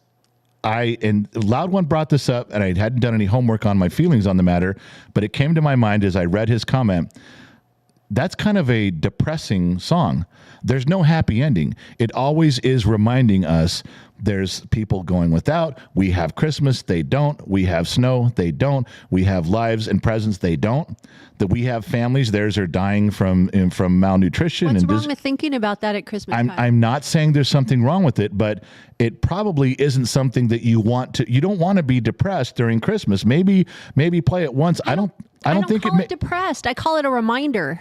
Loud One brought this up, and I hadn't done any homework on my feelings on the matter, but it came to my mind as I read his comment. That's kind of a depressing song. There's no happy ending. It always is reminding us there's people going without. We have Christmas, they don't. We have snow, they don't. We have lives and presents, they don't. That we have families, theirs are dying from malnutrition. What's wrong with thinking about that at Christmas time? I'm not saying there's something wrong with it, but it probably isn't something that you don't want to be depressed during Christmas. Maybe play it once. I don't think call it depressed. I call it a reminder.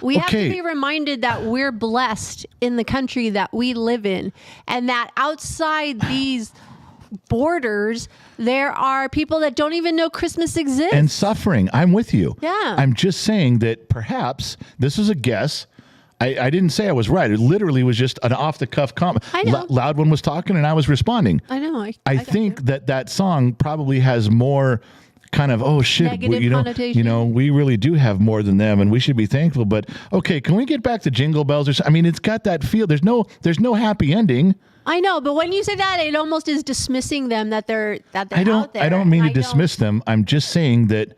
We have to be reminded that we're blessed in the country that we live in, and that outside these borders, there are people that don't even know Christmas exists. And suffering. I'm with you. Yeah. I'm just saying that perhaps this is a guess. I didn't say I was right. It literally was just an off-the-cuff comment. I know. Loud One was talking, and I was responding. I know. I think that song probably has more kind of, oh shit, negative connotation. We really do have more than them, and we should be thankful. But okay, can we get back to Jingle Bells? It's got that feel. There's no happy ending. I know, but when you say that, it almost is dismissing them that they're out there. I don't mean to dismiss them. I'm just saying that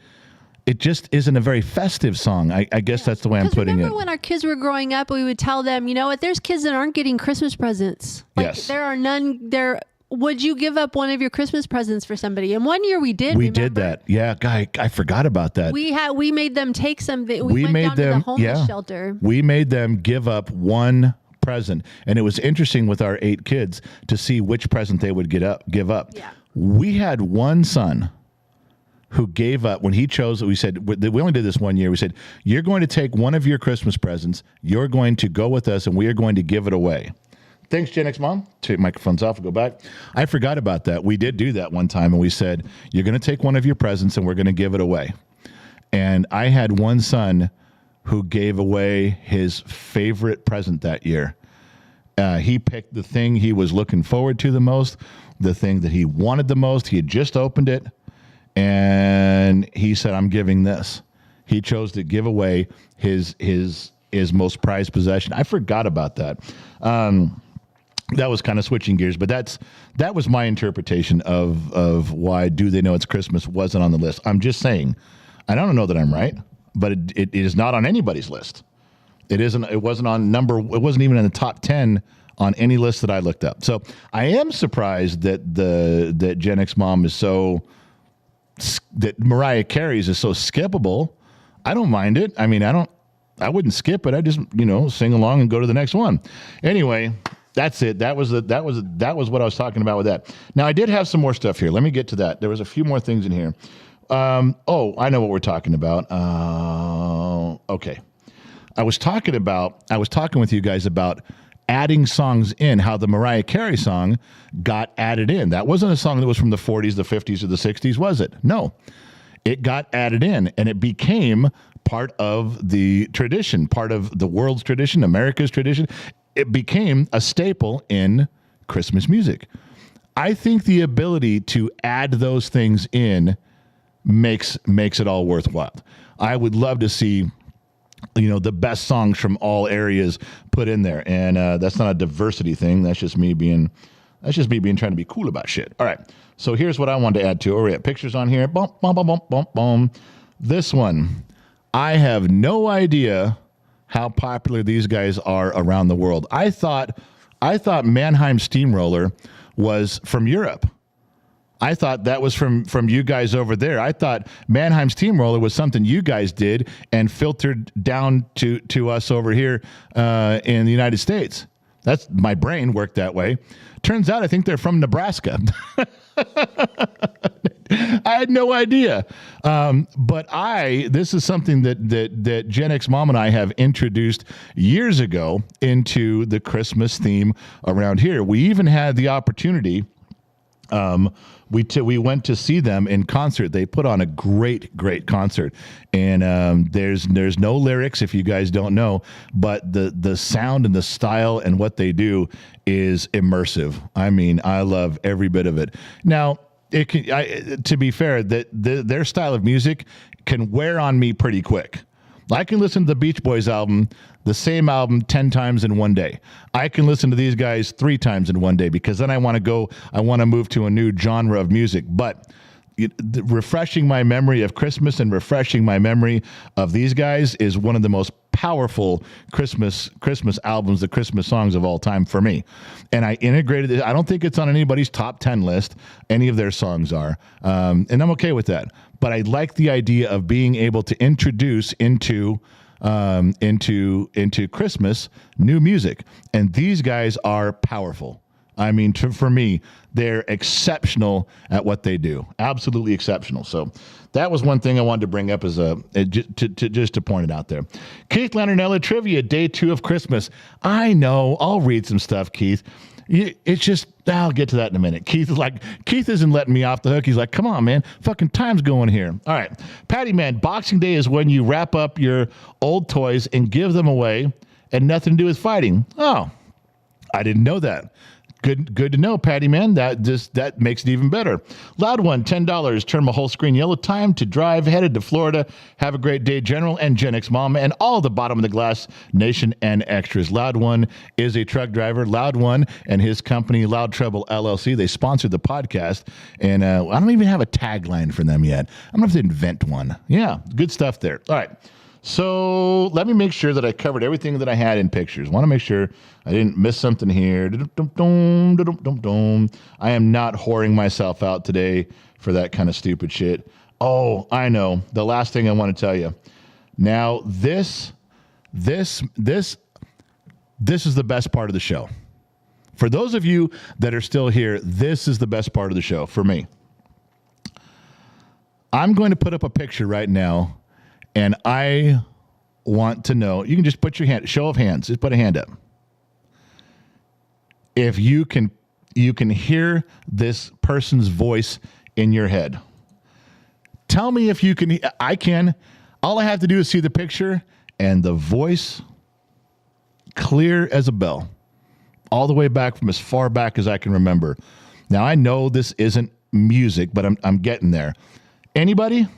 it just isn't a very festive song. I guess that's the way I'm putting it. Remember when our kids were growing up, we would tell them, you know what? There's kids that aren't getting Christmas presents. Yes. There are none there. Would you give up one of your Christmas presents for somebody? And one year we did. We did that. Yeah, I forgot about that. We made them take something. We went down to the homeless shelter. We made them give up one present, and it was interesting with our 8 kids to see which present they would give up. Yeah. We had one son who gave up when he chose. We said, we only did this one year. We said, you're going to take one of your Christmas presents. You're going to go with us, and we are going to give it away. Thanks, Gen X Mom. Take microphones off and go back. I forgot about that. We did do that one time, and we said, you're going to take one of your presents, and we're going to give it away. And I had one son who gave away his favorite present that year. He picked the thing he was looking forward to the most, the thing that he wanted the most. He had just opened it, and he said, I'm giving this. He chose to give away his is most prized possession. I forgot about that. That was kind of switching gears, but that was my interpretation of why Do They Know It's Christmas wasn't on the list. I'm just saying, I don't know that I'm right, but it is not on anybody's list. It isn't. It wasn't on number. It wasn't even in the top 10 on any list that I looked up. So I am surprised that Gen X Mom is that Mariah Carey's is so skippable. I don't mind it. I mean, I wouldn't skip it. I just sing along and go to the next one. Anyway. That's it. That was what I was talking about with that. Now I did have some more stuff here. Let me get to that. There was a few more things in here. I know what we're talking about. Okay. I was talking with you guys about adding songs in, how the Mariah Carey song got added in. That wasn't a song that was from the 40s, the 50s, or the 60s, was it? No. It got added in, and it became part of the tradition, part of the world's tradition, America's tradition. It became a staple in Christmas music. I think the ability to add those things in makes it all worthwhile. I would love to see, the best songs from all areas put in there. And that's not a diversity thing. That's just me being trying to be cool about shit. All right. So here's what I wanted to add to. Oh, we have pictures on here. Bum, bum, bum, bum, bum, bum. This one, I have no idea how popular these guys are around the world. I thought Mannheim Steamroller was from Europe. I thought that was from you guys over there. I thought Mannheim Steamroller was something you guys did and filtered down to us over here in the United States. That's my brain worked that way. Turns out I think they're from Nebraska. I had no idea. But this is something that Gen X Mom and I have introduced years ago into the Christmas theme around here. We even had the opportunity. We went to see them in concert. They put on a great concert, and there's no lyrics if you guys don't know, but the sound and the style and what they do is immersive. I mean, I love every bit of it. Now, to be fair, their style of music can wear on me pretty quick. I can listen to the Beach Boys album, the same album 10 times in one day. I can listen to these guys 3 times in one day because then I want to move to a new genre of music. But refreshing my memory of Christmas and refreshing my memory of these guys is one of the most powerful Christmas albums, the Christmas songs of all time for me. And I integrated it. I don't think it's on anybody's top 10 list. Any of their songs are. And I'm okay with that. But I like the idea of being able to introduce into Christmas new music. And these guys are powerful. I mean, for me, they're exceptional at what they do. Absolutely exceptional. So that was one thing I wanted to bring up as just to point it out there. Keith Landernella trivia, day 2 of Christmas. I know. I'll read some stuff, Keith. It's just, I'll get to that in a minute. Keith isn't letting me off the hook. He's like, come on, man. Fucking time's going here. All right. Patty Man, Boxing Day is when you wrap up your old toys and give them away and nothing to do with fighting. Oh, I didn't know that. Good to know, Patty Man. That makes it even better. Loud One, $10. Turn my whole screen yellow. Time to drive. Headed to Florida. Have a great day, General and Gen X Mama and all the bottom of the glass nation and extras. Loud One is a truck driver. Loud One and his company, Loud Trouble LLC, they sponsored the podcast. And I don't even have a tagline for them yet. I'm going to have to invent one. Yeah, good stuff there. All right. So let me make sure that I covered everything that I had in pictures. Want to make sure I didn't miss something here. I am not whoring myself out today for that kind of stupid shit. Oh, I know. The last thing I want to tell you. Now, this is the best part of the show. For those of you that are still here, this is the best part of the show for me. I'm going to put up a picture right now. And I want to know, you can just put your hand, show of hands, just put a hand up. If you can hear this person's voice in your head. Tell me if you can. I can. All I have to do is see the picture and the voice clear as a bell. All the way back from as far back as I can remember. Now, I know this isn't music, but I'm getting there. Anybody?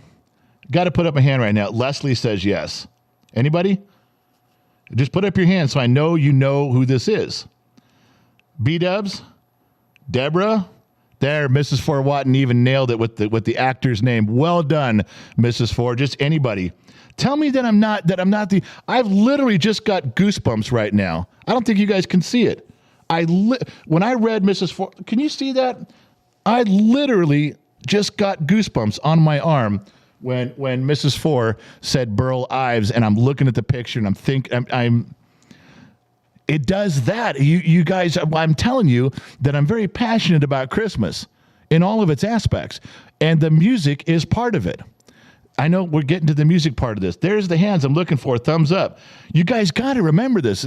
Got to put up a hand right now. Leslie says yes. Anybody? Just put up your hand so I know you know who this is. B-dubs, Deborah. There, Mrs. Ford Watton even nailed it with the actor's name. Well done, Mrs. Ford. Just anybody. Tell me that I'm not the. I've literally just got goosebumps right now. I don't think you guys can see it. When I read Mrs. Ford, can you see that? I literally just got goosebumps on my arm when Mrs. Ford said Burl Ives, and I'm looking at the picture and I'm thinking it does that. You guys, I'm telling you that I'm very passionate about Christmas in all of its aspects, and the music is part of it. I know we're getting to the music part of this. There's the hands I'm looking for. Thumbs up. You guys got to remember this.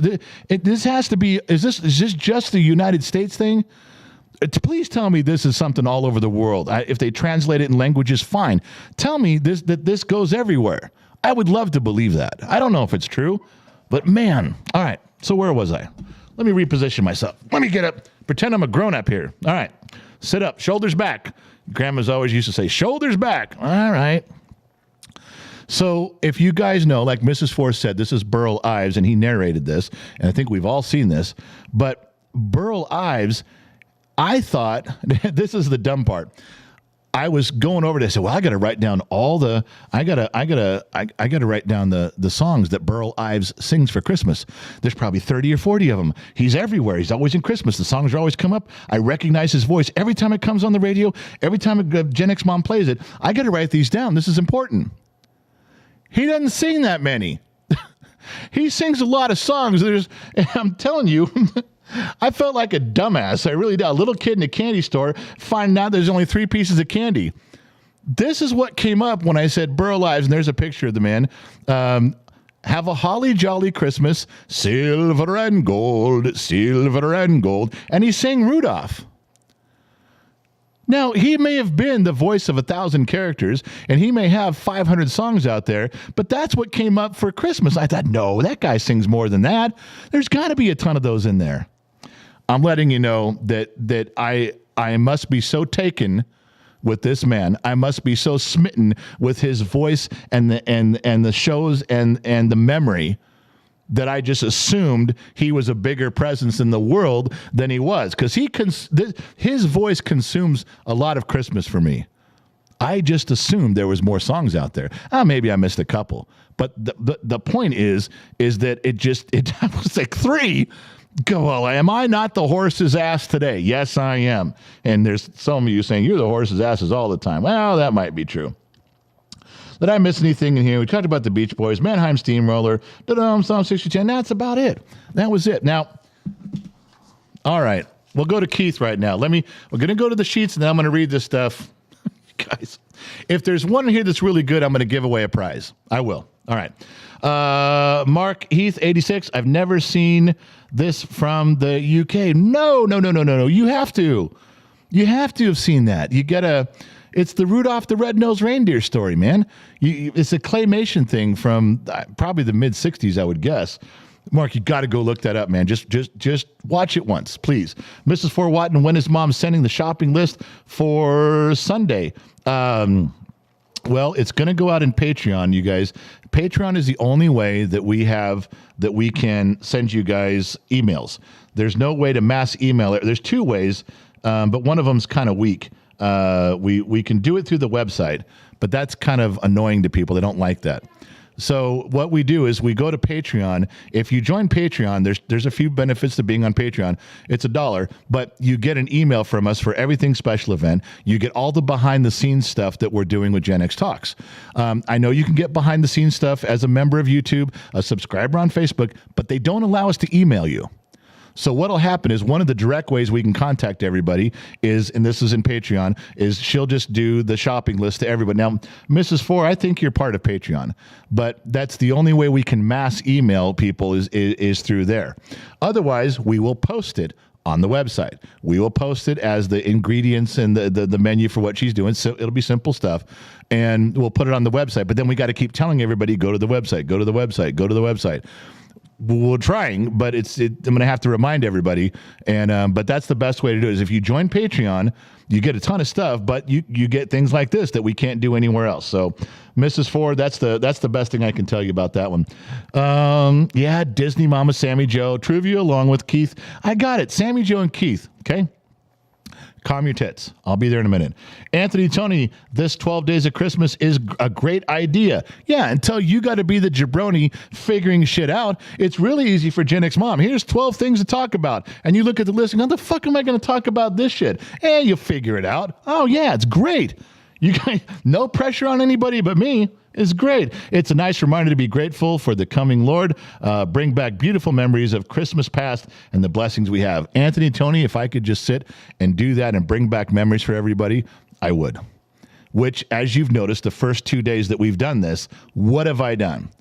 This has to be. Is this just the United States thing? Please tell me this is something all over the world. If they translate it in languages, fine. Tell me that this goes everywhere. I would love to believe that. I don't know if it's true, but man. All right. So where was I? Let me reposition myself. Let me get up. Pretend I'm a grown-up here. All right. Sit up. Shoulders back. Grandma's always used to say, shoulders back. All right. So if you guys know, like Mrs. Ford said, this is Burl Ives, and he narrated this, and I think we've all seen this, but Burl Ives, I thought, this is the dumb part. I was going over this. I said, well, I got to write down I got to write down the songs that Burl Ives sings for Christmas. There's probably 30 or 40 of them. He's everywhere. He's always in Christmas. The songs are always come up. I recognize his voice every time it comes on the radio. Every time Gen X Mom plays it, I got to write these down. This is important. He doesn't sing that many. He sings a lot of songs. I'm telling you, I felt like a dumbass. I really did. A little kid in a candy store finding out there's only 3 pieces of candy. This is what came up when I said Burl Ives, and there's a picture of the man. Have a holly jolly Christmas, silver and gold, silver and gold. And he sang Rudolph. Now, he may have been the voice of 1,000 characters, and he may have 500 songs out there, but that's what came up for Christmas. I thought, no, that guy sings more than that. There's got to be a ton of those in there. I'm letting you know that I must be so taken with this man. I must be so smitten with his voice and the shows and the memory that I just assumed he was a bigger presence in the world than he was, because his voice consumes a lot of Christmas for me. I just assumed there was more songs out there. Maybe I missed a couple, but the point is that it was like 3. Go, well, am I not the horse's ass today? Yes, I am. And there's some of you saying you're the horse's asses all the time. Well, that might be true. Did I miss anything in here? We talked about the Beach Boys, Mannheim Steamroller, Psalm 6010. That's about it. That was it. Now, all right, we'll go to Keith right now. We're going to go to the sheets, and then I'm going to read this stuff. Guys, if there's one here that's really good, I'm going to give away a prize. I will. All right. Mark Heath, 86. I've never seen this from the UK. No. You have to. You have to have seen that. You got to. It's the Rudolph the Red-Nosed Reindeer story, man. It's a claymation thing from probably the mid-'60s, I would guess. Mark, you got to go look that up, man. Just watch it once, please. Mrs. Ford Watton, when is Mom sending the shopping list for Sunday? Well, it's going to go out in Patreon, you guys. Patreon is the only way that we can send you guys emails. There's no way to mass email it. There's 2 ways, but one of them's kind of weak. We can do it through the website, but that's kind of annoying to people. They don't like that. So what we do is we go to Patreon. If you join Patreon, there's a few benefits to being on Patreon. It's $1, but you get an email from us for everything special event. You get all the behind the scenes stuff that we're doing with Gen X Talks. I know you can get behind the scenes stuff as a member of YouTube, a subscriber on Facebook, but they don't allow us to email you. So what'll happen is one of the direct ways we can contact everybody is, and this is in Patreon, is she'll just do the shopping list to everybody. Now, Mrs. Ford, I think you're part of Patreon, but that's the only way we can mass email people is through there. Otherwise, we will post it on the website. We will post it as the ingredients and the menu for what she's doing. So it'll be simple stuff. And we'll put it on the website. But then we got to keep telling everybody, go to the website, go to the website, go to the website. we're trying, but I'm going to have to remind everybody. And but that's the best way to do it. Is if you join Patreon, you get a ton of stuff, but you get things like this that we can't do anywhere else. So, Mrs. Ford, that's the best thing I can tell you about that one. Yeah, Disney Mama, Sammy Joe, Trivia along with Keith. I got it, Sammy Joe and Keith. Okay. Calm your tits. I'll be there in a minute. Anthony Tony, this 12 Days of Christmas is a great idea. Yeah, until you got to be the jabroni figuring shit out. It's really easy for Gen X mom. Here's 12 things to talk about. And you look at the list and how the fuck am I going to talk about this shit? And you figure it out. Oh, yeah, it's great. You guys, no pressure on anybody but me. Is great. It's a nice reminder to be grateful for the coming Lord. Bring back beautiful memories of Christmas past and the blessings we have. Anthony, Tony, if I could just sit and do that and bring back memories for everybody, I would. Which, as you've noticed, the first 2 days that we've done this, what have I done?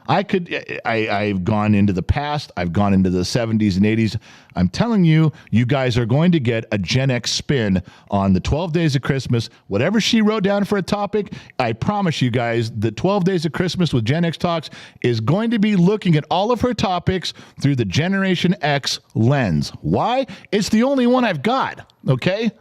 I've gone into the past. I've gone into the 70s and 80s. I'm telling you, you guys are going to get a Gen X spin on the 12 Days of Christmas. Whatever she wrote down for a topic, I promise you guys, the 12 Days of Christmas with Gen X Talks is going to be looking at all of her topics through the Generation X lens. Why? It's the only one I've got, okay?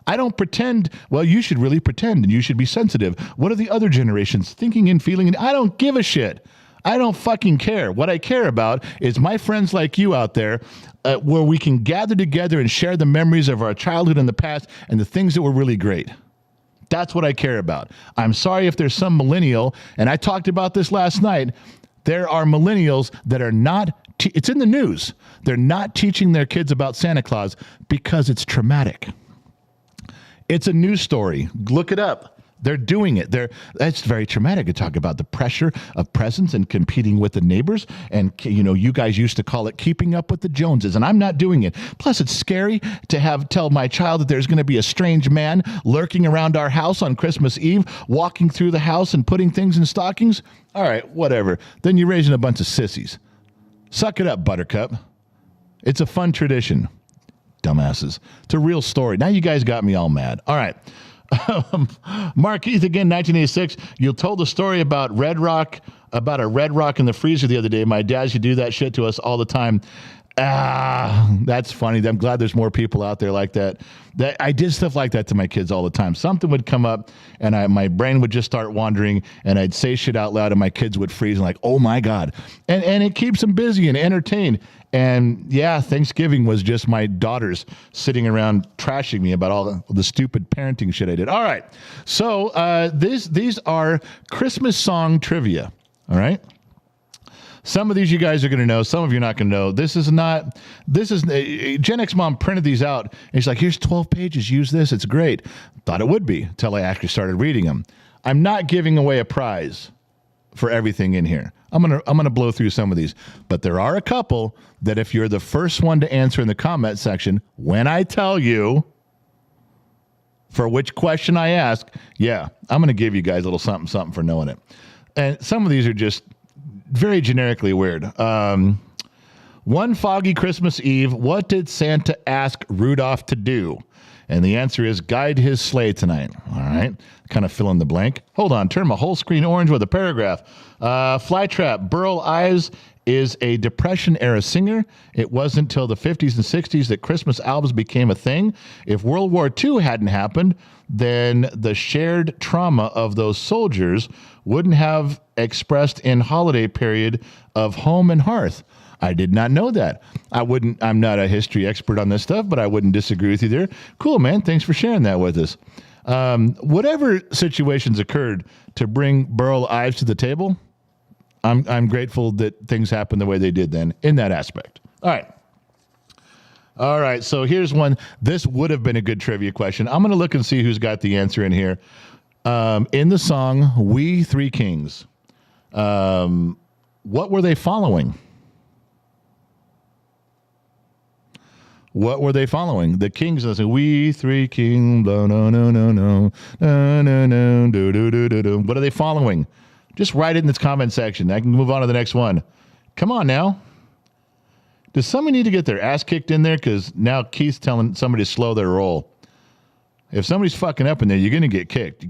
I don't pretend. Well, you should really pretend, and you should be sensitive. What are the other generations thinking and feeling? I don't give a shit. I don't fucking care. What I care about is my friends like you out there where we can gather together and share the memories of our childhood in the past and the things that were really great. That's what I care about. I'm sorry if there's some millennial, and I talked about this last night, there are millennials that are not, it's in the news, they're not teaching their kids about Santa Claus because it's traumatic. It's a news story. Look it up. They're doing it. That's very traumatic to talk about the pressure of presents and competing with the neighbors. And, you know, you guys used to call it keeping up with the Joneses, and I'm not doing it. Plus, it's scary to tell my child that there's going to be a strange man lurking around our house on Christmas Eve, walking through the house and putting things in stockings. All right, whatever. Then you're raising a bunch of sissies. Suck it up, Buttercup. It's a fun tradition. Dumbasses. It's a real story. Now you guys got me all mad. All right. Mark Keith again, 1986. You told the story about Red Rock, about a Red Rock in the freezer the other day. My dad used to do that shit to us all the time. That's funny. I'm glad there's more people out there like that. I did stuff like that to my kids all the time. Something would come up and my brain would just start wandering and I'd say shit out loud and my kids would freeze and like, oh my God. And it keeps them busy and entertained. And yeah, Thanksgiving was just my daughters sitting around trashing me about all the stupid parenting shit I did. All right. So these are Christmas song trivia. All right. Some of these you guys are going to know. Some of you are not going to know. This is Gen X mom printed these out. And she's like, here's 12 pages. Use this. It's great. Thought it would be until I actually started reading them. I'm not giving away a prize for everything in here. I'm gonna blow through some of these, but there are a couple that if you're the first one to answer in the comment section, when I tell you for which question I ask, yeah, I'm gonna give you guys a little something for knowing it. And some of these are just very generically weird. One foggy Christmas Eve, what did Santa ask Rudolph to do? And the answer is guide his sleigh tonight. All right. Kind of fill in the blank. Hold on. Turn my whole screen orange with a paragraph. Flytrap. Burl Ives is a Depression-era singer. It wasn't until the 50s and 60s that Christmas albums became a thing. If World War II hadn't happened, then the shared trauma of those soldiers wouldn't have expressed in holiday period of home and hearth. I did not know that. I'm not a history expert on this stuff, but I wouldn't disagree with you there. Cool, man. Thanks for sharing that with us. Whatever situations occurred to bring Burl Ives to the table, I'm grateful that things happened the way they did then in that aspect. All right. So here's one. This would have been a good trivia question. I'm going to look and see who's got the answer in here. In the song, We Three Kings, what were they following? What were they following? The kings, we three kings, blah, no, no, no, no, no, no, no, do, do, do, do, do. What are they following? Just write it in this comment section. I can move on to the next one. Come on now. Does somebody need to get their ass kicked in there? Because now Keith's telling somebody to slow their roll. If somebody's fucking up in there, you're going to get kicked.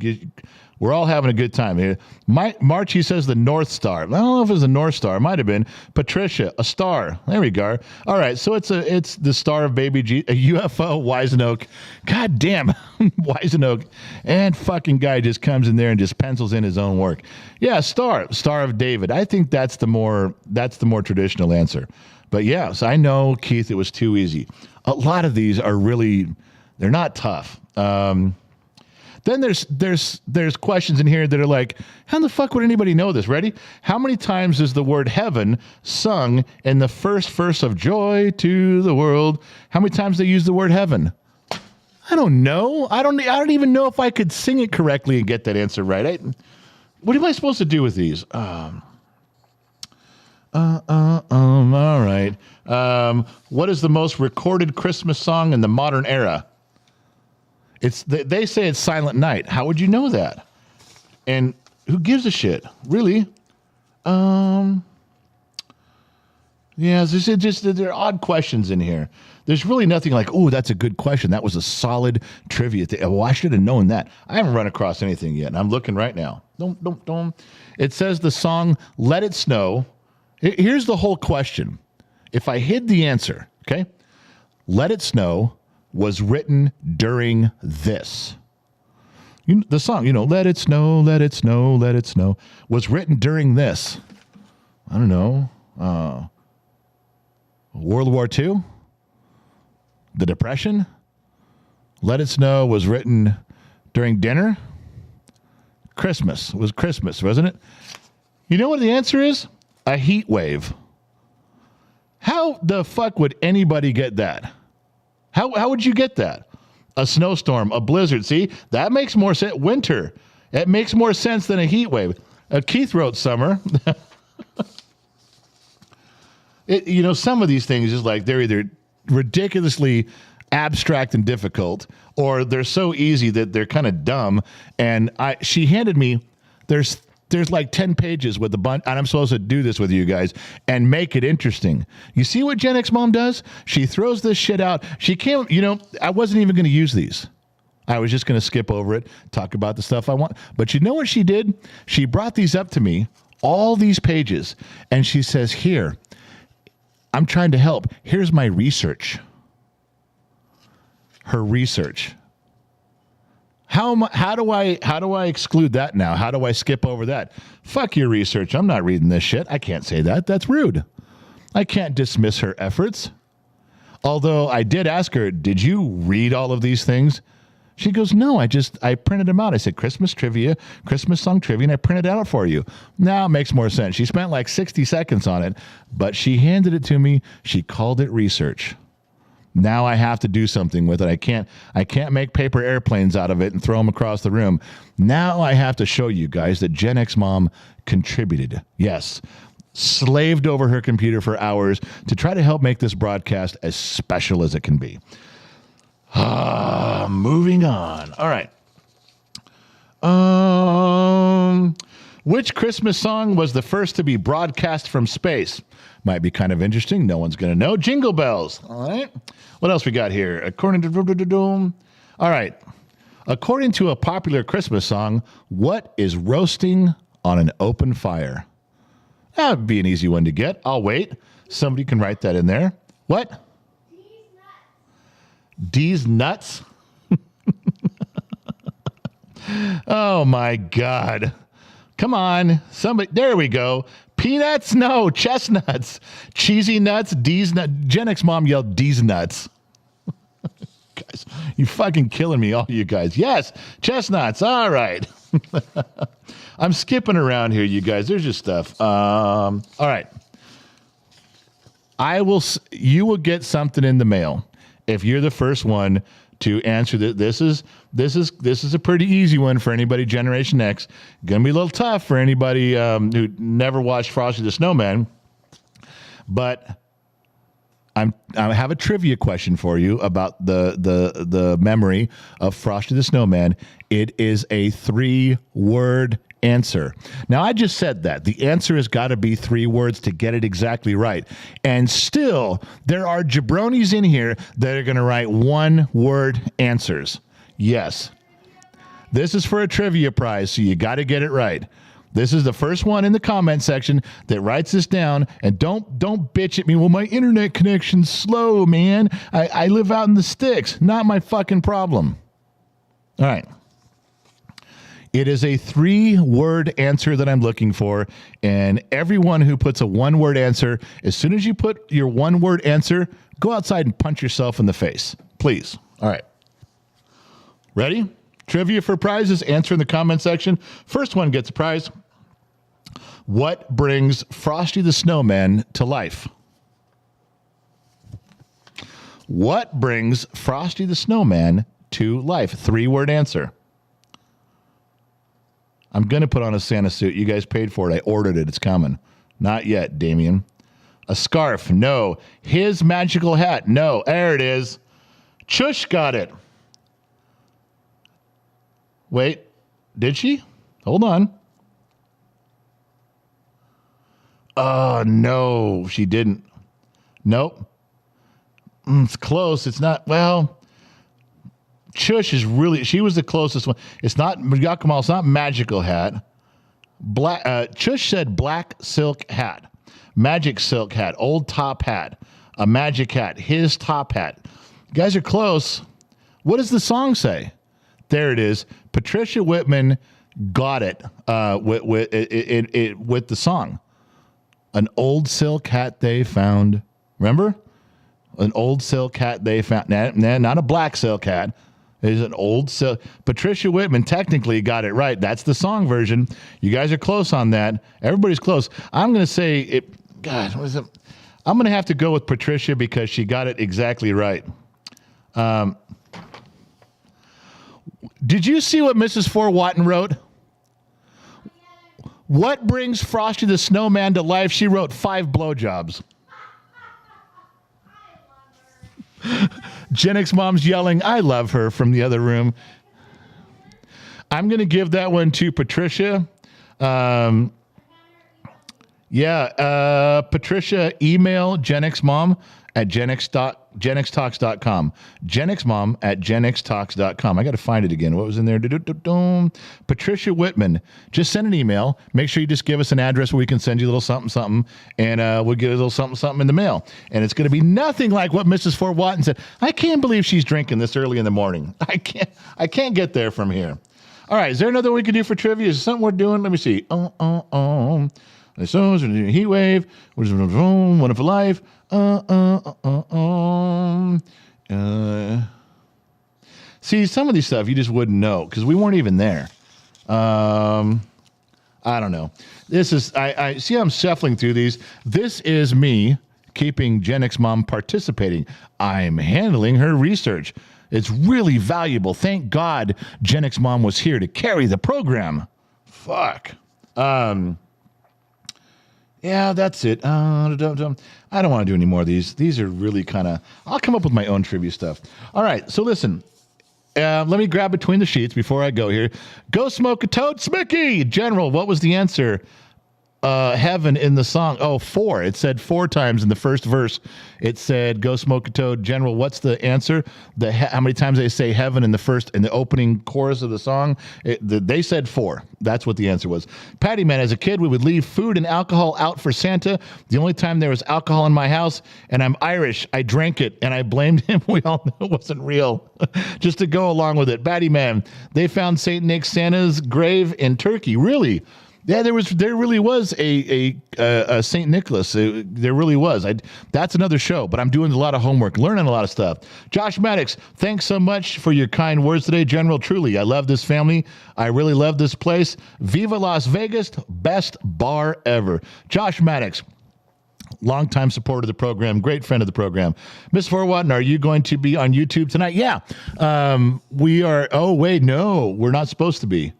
We're all having a good time here. March, he says the North Star. I don't know if it was the North Star. It might have been. Patricia, a star. There we go. All right, so it's the star of baby G, a UFO, Wisen Oak. God damn, Wisen Oak. And fucking guy just comes in there and just pencils in his own work. Yeah, Star of David. I think that's the more traditional answer. But yeah, so I know, Keith, it was too easy. A lot of these are really, they're not tough. Then there's questions in here that are like, how the fuck would anybody know this? Ready? How many times is the word heaven sung in the first verse of Joy to the World? How many times they use the word heaven? I don't know. I don't even know if I could sing it correctly and get that answer right. What am I supposed to do with these? All right. What is the most recorded Christmas song in the modern era? They say it's Silent Night. How would you know that? And who gives a shit? Really? Yeah, there are odd questions in here. There's really nothing like, oh, that's a good question. That was a solid trivia thing. Oh, I should have known that. I haven't run across anything yet, and I'm looking right now. Don't. It says the song Let It Snow. Here's the whole question. If I hid the answer, okay? Let It Snow was written during this. The song, Let It Snow, Let It Snow, Let It Snow, was written during this. I don't know. World War II? The Depression? Let It Snow was written during dinner? Christmas. It was Christmas, wasn't it? You know what the answer is? A heat wave. How the fuck would anybody get that? How would you get that? A snowstorm, a blizzard. See, that makes more sense. Winter. It makes more sense than a heat wave. Keith wrote summer. Some of these things is like they're either ridiculously abstract and difficult, or they're so easy that they're kind of dumb. And she handed me, there's like 10 pages with a bunch, and I'm supposed to do this with you guys and make it interesting. You see what Gen X Mom does? She throws this shit out. She can't, I wasn't even going to use these. I was just going to skip over it, talk about the stuff I want. But you know what she did? She brought these up to me, all these pages, and she says, here, I'm trying to help. Here's my research. Her research. How do I exclude that now? How do I skip over that? Fuck your research. I'm not reading this shit. I can't say that. That's rude. I can't dismiss her efforts. Although I did ask her, did you read all of these things? She goes, no, I printed them out. I said, Christmas trivia, Christmas song trivia, and I printed it out for you. Now it makes more sense. She spent like 60 seconds on it, but she handed it to me. She called it research. Now I have to do something with it. I can't make paper airplanes out of it and throw them across the room. Now I have to show you guys that Gen X Mom contributed. Yes, slaved over her computer for hours to try to help make this broadcast as special as it can be. Moving on. All right. Which Christmas song was the first to be broadcast from space? Might be kind of interesting. No one's going to know. Jingle Bells. All right. What else we got here? All right. According to a popular Christmas song, what is roasting on an open fire? That would be an easy one to get. I'll wait. Somebody can write that in there. What? D's nuts? Oh, my God. Come on. Somebody. There we go. Peanuts? No. Chestnuts. Cheesy nuts. D's nuts. Gen X Mom yelled D's nuts. Guys, you fucking killing me, all you guys. Yes. Chestnuts. All right. I'm skipping around here, you guys. There's just stuff. All right. You will get something in the mail if you're the first one to answer that. This is a pretty easy one for anybody Generation X. Gonna be a little tough for anybody who never watched Frosty the Snowman. But I have a trivia question for you about the memory of Frosty the Snowman. It is a 3-word answer. Now, I just said that. The answer has got to be 3 words to get it exactly right. And still, there are jabronis in here that are going to write 1-word answers. Yes. This is for a trivia prize, so you got to get it right. This is the first one in the comment section that writes this down, and don't bitch at me. Well, my internet connection's slow, man. I live out in the sticks. Not my fucking problem. All right. It is a 3-word answer that I'm looking for, and everyone who puts a 1-word answer, as soon as you put your 1-word answer, go outside and punch yourself in the face, please. All right. Ready? Trivia for prizes. Answer in the comment section. First one gets a prize. What brings Frosty the Snowman to life? What brings Frosty the Snowman to life? 3-word answer. I'm going to put on a Santa suit. You guys paid for it. I ordered it. It's coming. Not yet, Damien. A scarf. No. His magical hat. No. There it is. Chush got it. Wait. Did she? Hold on. Oh, no, she didn't. Nope. It's close. It's not, well, Chush is really, she was the closest one. It's not, Yakimal, it's not magical hat. Chush said black silk hat, magic silk hat, old top hat, a magic hat, his top hat. You guys are close. What does the song say? There it is. Patricia Whitman got it with the song. An old silk hat they found. Remember? An old silk hat they found. Nah, not a black silk hat. It's an old silk. Patricia Whitman technically got it right. That's the song version. You guys are close on that. Everybody's close. I'm going to say it. God, what is it? I'm going to have to go with Patricia because she got it exactly right. Did you see what Mrs. Four Watton wrote? What brings Frosty the Snowman to life? She wrote 5 blowjobs. Gen X Mom's yelling, I love her, from the other room. I'm going to give that one to Patricia. Patricia, email Gen X Mom at genxtalks.com. Gen X Mom at genxtalks.com. I got to find it again. What was in there? Patricia Whitman. Just send an email. Make sure you just give us an address where we can send you a little something, something, and we'll get a little something, something in the mail. And it's going to be nothing like what Mrs. Fort Watton said. I can't believe she's drinking this early in the morning. I can't get there from here. All right. Is there another one we can do for trivia? Is there something we're doing? Let me see. The songs are the Heat Wave. Wonderful Life. See, some of these stuff you just wouldn't know because we weren't even there. I don't know. This is I see I'm shuffling through these. This is me keeping Gen X Mom participating. I'm handling her research. It's really valuable. Thank God Gen X Mom was here to carry the program. Fuck. Yeah, that's it. I don't want to do any more of these. These are really kind of... I'll come up with my own trivia stuff. All right, so listen. Let me grab between the sheets before I go here. Go smoke a toad, Smicky! General, what was the answer? Heaven in the song. Oh, 4. It said 4 times in the first verse. It said, go smoke a toad. General, what's the answer? How many times they say heaven in the opening chorus of the song? They said 4. That's what the answer was. Patty Man, as a kid, we would leave food and alcohol out for Santa. The only time there was alcohol in my house, and I'm Irish, I drank it, and I blamed him. We all knew it wasn't real. Just to go along with it. Patty Man, they found St. Nick Santa's grave in Turkey. Really? Yeah, there really was a St. Nicholas. There really was. That's another show, but I'm doing a lot of homework, learning a lot of stuff. Josh Maddox, thanks so much for your kind words today, General. Truly, I love this family. I really love this place. Viva Las Vegas, best bar ever. Josh Maddox, longtime supporter of the program, great friend of the program. Miss Forwatton, are you going to be on YouTube tonight? Yeah, we are. Oh, wait, no, we're not supposed to be.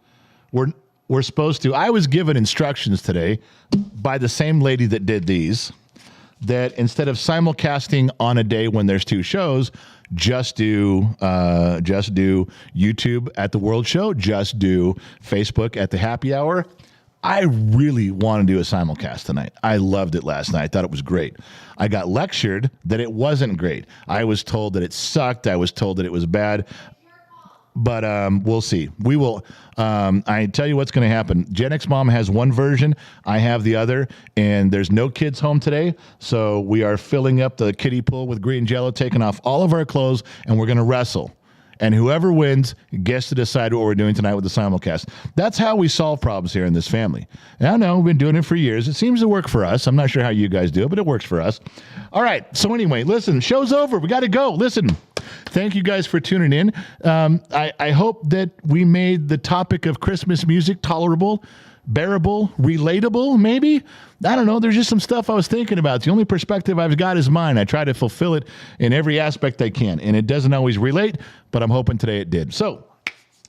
We're supposed to. I was given instructions today by the same lady that did these, that instead of simulcasting on a day when there's 2 shows, just do YouTube at the World Show, just do Facebook at the Happy Hour. I really want to do a simulcast tonight. I loved it last night. I thought it was great. I got lectured that it wasn't great. I was told that it sucked. I was told that it was bad. but we'll see. We will. I tell you what's going to happen. Gen X Mom has one version. I have the other, and there's no kids home today, so we are filling up the kiddie pool with green Jello, taking off all of our clothes, and we're going to wrestle. And whoever wins gets to decide what we're doing tonight with the simulcast. That's how we solve problems here in this family. And I know we've been doing it for years. It seems to work for us. I'm not sure how you guys do it, but it works for us. All right. So anyway, listen, show's over. We got to go. Listen, thank you guys for tuning in. I hope that we made the topic of Christmas music tolerable, bearable, relatable, maybe. I don't know. There's just some stuff I was thinking about. The only perspective I've got is mine. I try to fulfill it in every aspect I can, and it doesn't always relate, but I'm hoping today it did. So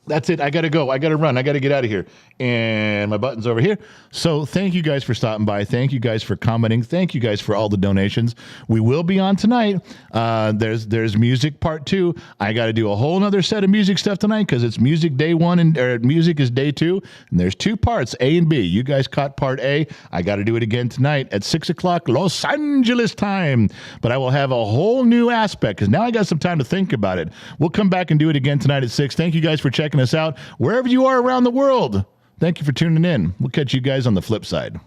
that's it. I got to go. I got to run. I got to get out of here. And my button's over here. So thank you guys for stopping by. Thank you guys for commenting. Thank you guys for all the donations. We will be on tonight. There's music part 2. I got to do a whole nother set of music stuff tonight because it's music day 1 or music is day 2. And there's 2 parts, A and B. You guys caught part A. I got to do it again tonight at 6 o'clock Los Angeles time. But I will have a whole new aspect because now I got some time to think about it. We'll come back and do it again tonight at 6. Thank you guys for checking us out wherever you are around the world. Thank you for tuning in. We'll catch you guys on the flip side.